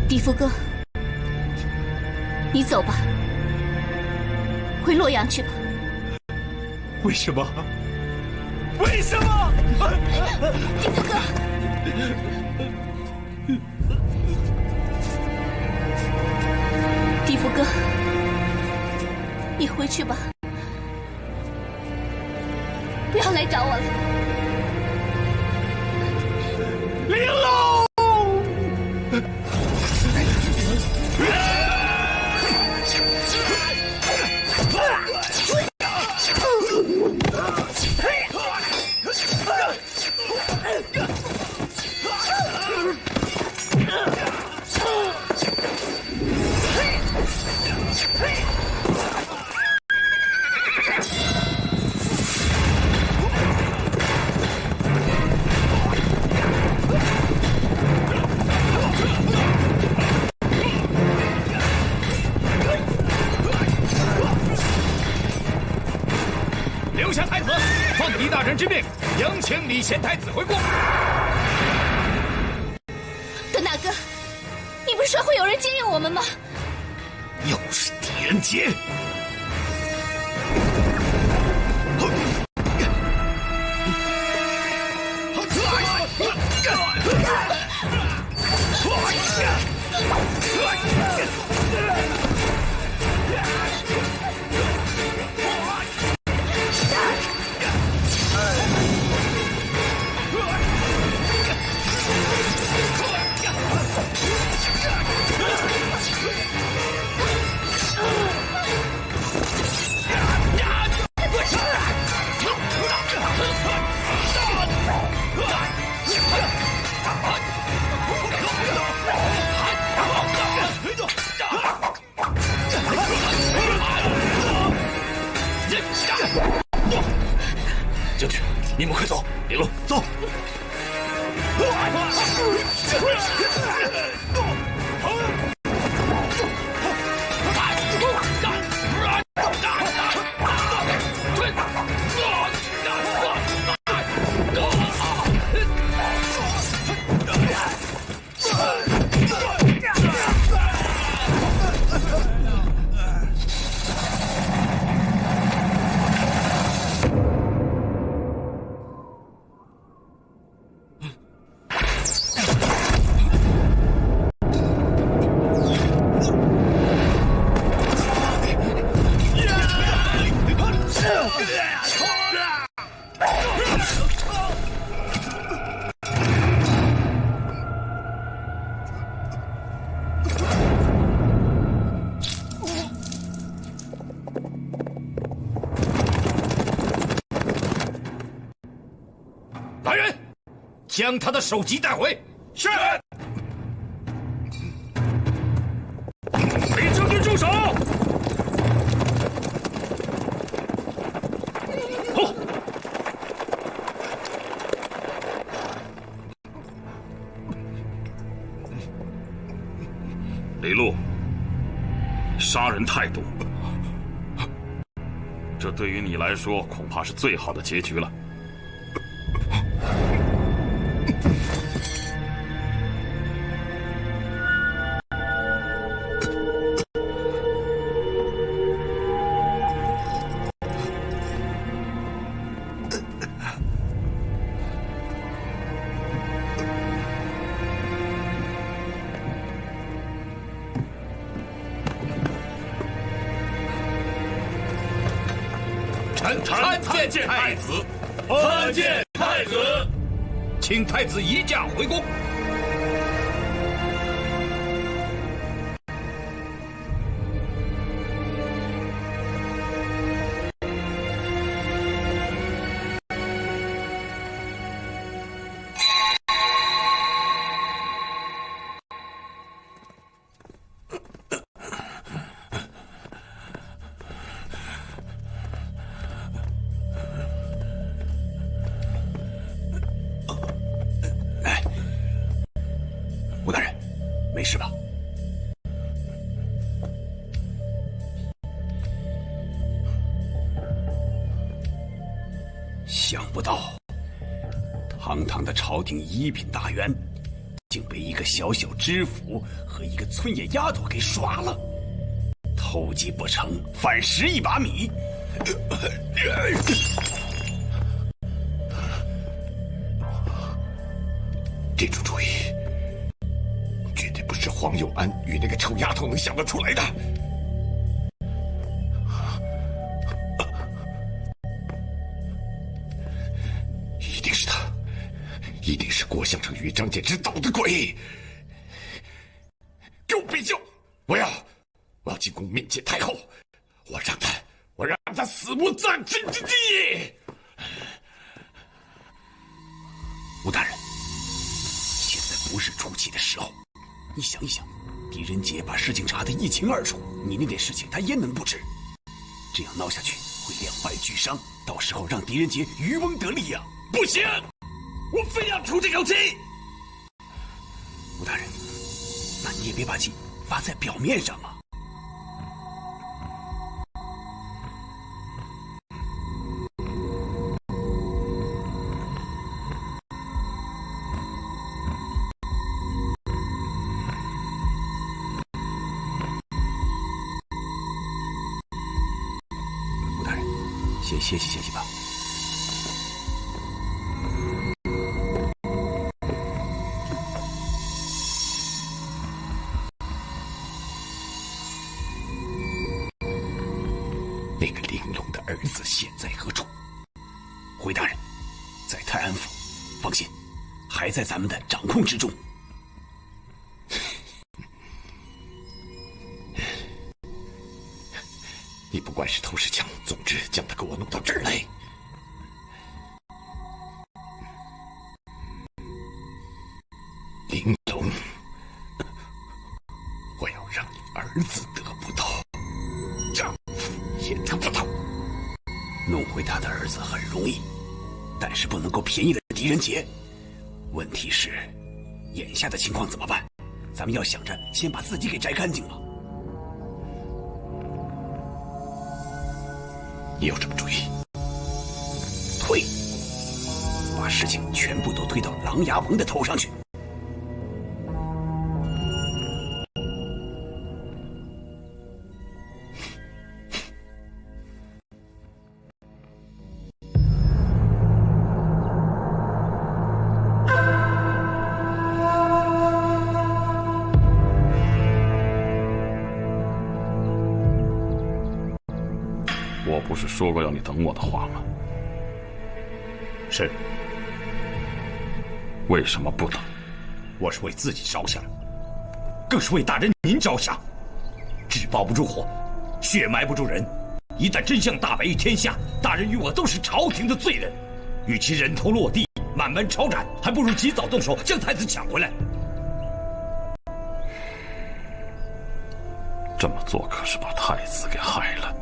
地福哥，你走吧，回洛阳去吧。为什么？为什么？地福哥，地福哥，你回去吧，不要来找我了。玲珑！留下太子，奉狄大人之命，迎请李贤太子回宫。段大哥，你不是说会有人接应我们吗？又是狄仁杰！你们快走，林龙，走。来人，将他的首级带回。是。李将军住手！好。李禄，杀人太多，这对于你来说恐怕是最好的结局了。参见太子，参见太子，请太子移驾回宫。吴大人，没事吧？想不到，堂堂的朝廷一品大员，竟被一个小小知府和一个村野丫头给耍了。偷鸡不成反蚀一把米。这种主意绝对不是黄有安与那个臭丫头能想得出来的。一定是他，一定是郭相成与张柬之捣的鬼。给我备轿！我要进宫面见太后，我让他死无葬身之地。吴大人，现在不是出气的时候。你想一想，狄仁杰把事情查得一清二楚，你那点事情他焉能不知？这样闹下去会两败俱伤，到时候让狄仁杰渔翁得利呀！不行，我非要出这口气。吴大人，那你也别把气发在表面上嘛。先歇息吧。那个玲珑的儿子现在何处？回大人，在泰安府。放心，还在咱们的掌控之中。你不管是偷是抢，总之将他给我弄到这儿来。玲珑，我要让你儿子得不到，丈夫也得不到。弄回他的儿子很容易，但是不能够便宜了狄仁杰。问题是，眼下的情况怎么办？咱们要想着先把自己给摘干净了。你有什么主意？推，把事情全部都推到琅琊王的头上去。我不是说过要你等我的话吗？是。为什么不等？我是为自己着想，更是为大人您着想。纸包不住火，血埋不住人。一旦真相大白于天下，大人与我都是朝廷的罪人。与其人头落地，慢慢抄斩，还不如及早动手将太子抢回来。这么做可是把太子给害了。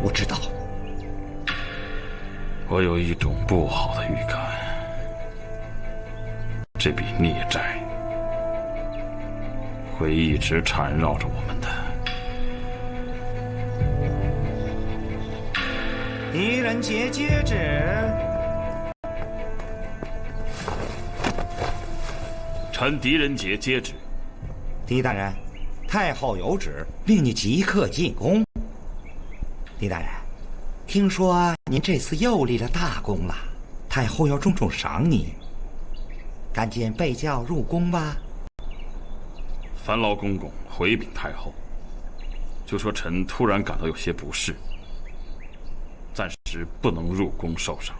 我知道。我有一种不好的预感，这笔孽债会一直缠绕着我们的。狄仁杰接旨。臣狄仁杰接旨。狄大人，太后有旨，命你即刻进宫。狄大人，听说您这次又立了大功了，太后要重重赏你，赶紧备轿入宫吧。烦劳公公回禀太后，就说臣突然感到有些不适，暂时不能入宫受赏。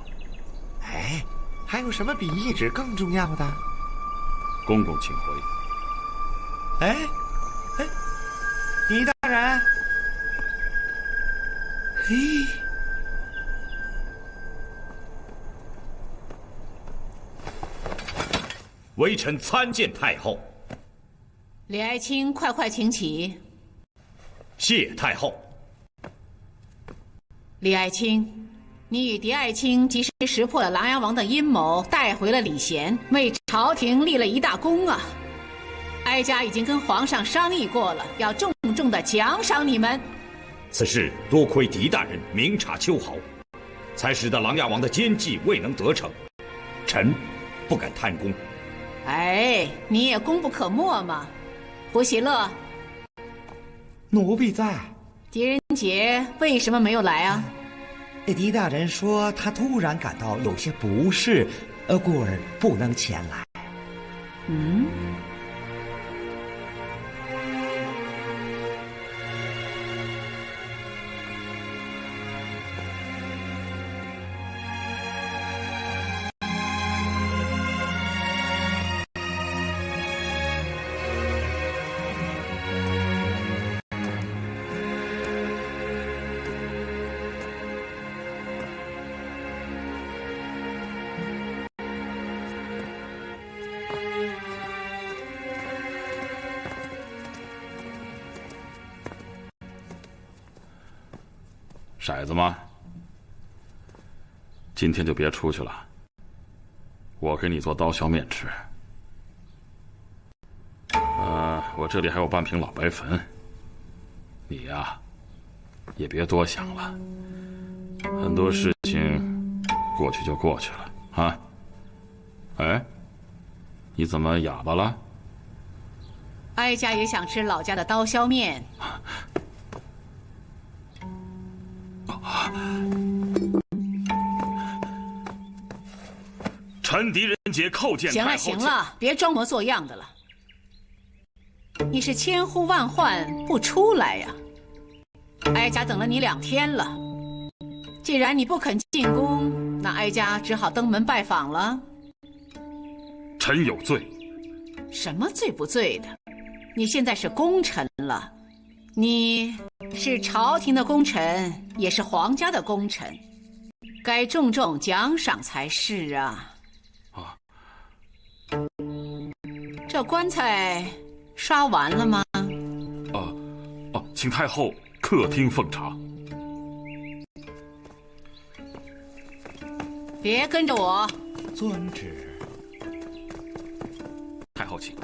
哎，还有什么比懿旨更重要的？公公请回。哎，狄大人。嘿，微臣参见太后。李爱卿，快请起。谢太后。李爱卿，你与狄爱卿及时识破了琅琊王的阴谋，带回了礼贤，为朝廷立了一大功啊！哀家已经跟皇上商议过了，要重重的奖赏你们。此事多亏狄大人明察秋毫，才使得琅琊王的奸计未能得逞。臣不敢贪功。哎，你也功不可没嘛。胡喜乐，奴婢在。狄仁杰为什么没有来啊？狄大人说他突然感到有些不适，故而不能前来。嗯。骰子吗？今天就别出去了，我给你做刀削面吃。我这里还有半瓶老白粉，你呀，也别多想了，很多事情过去就过去了啊。哎，你怎么哑巴了？哀家也想吃老家的刀削面。臣狄仁杰叩见太后。行了，别装模作样的了。你是千呼万唤不出来呀？哀家等了你2天了。既然你不肯进宫，那哀家只好登门拜访了。臣有罪。什么罪不罪的？你现在是功臣了，你是朝廷的功臣，也是皇家的功臣，该重重奖赏才是啊。这棺材刷完了吗？请太后客厅奉茶。别跟着我。遵旨。太后请。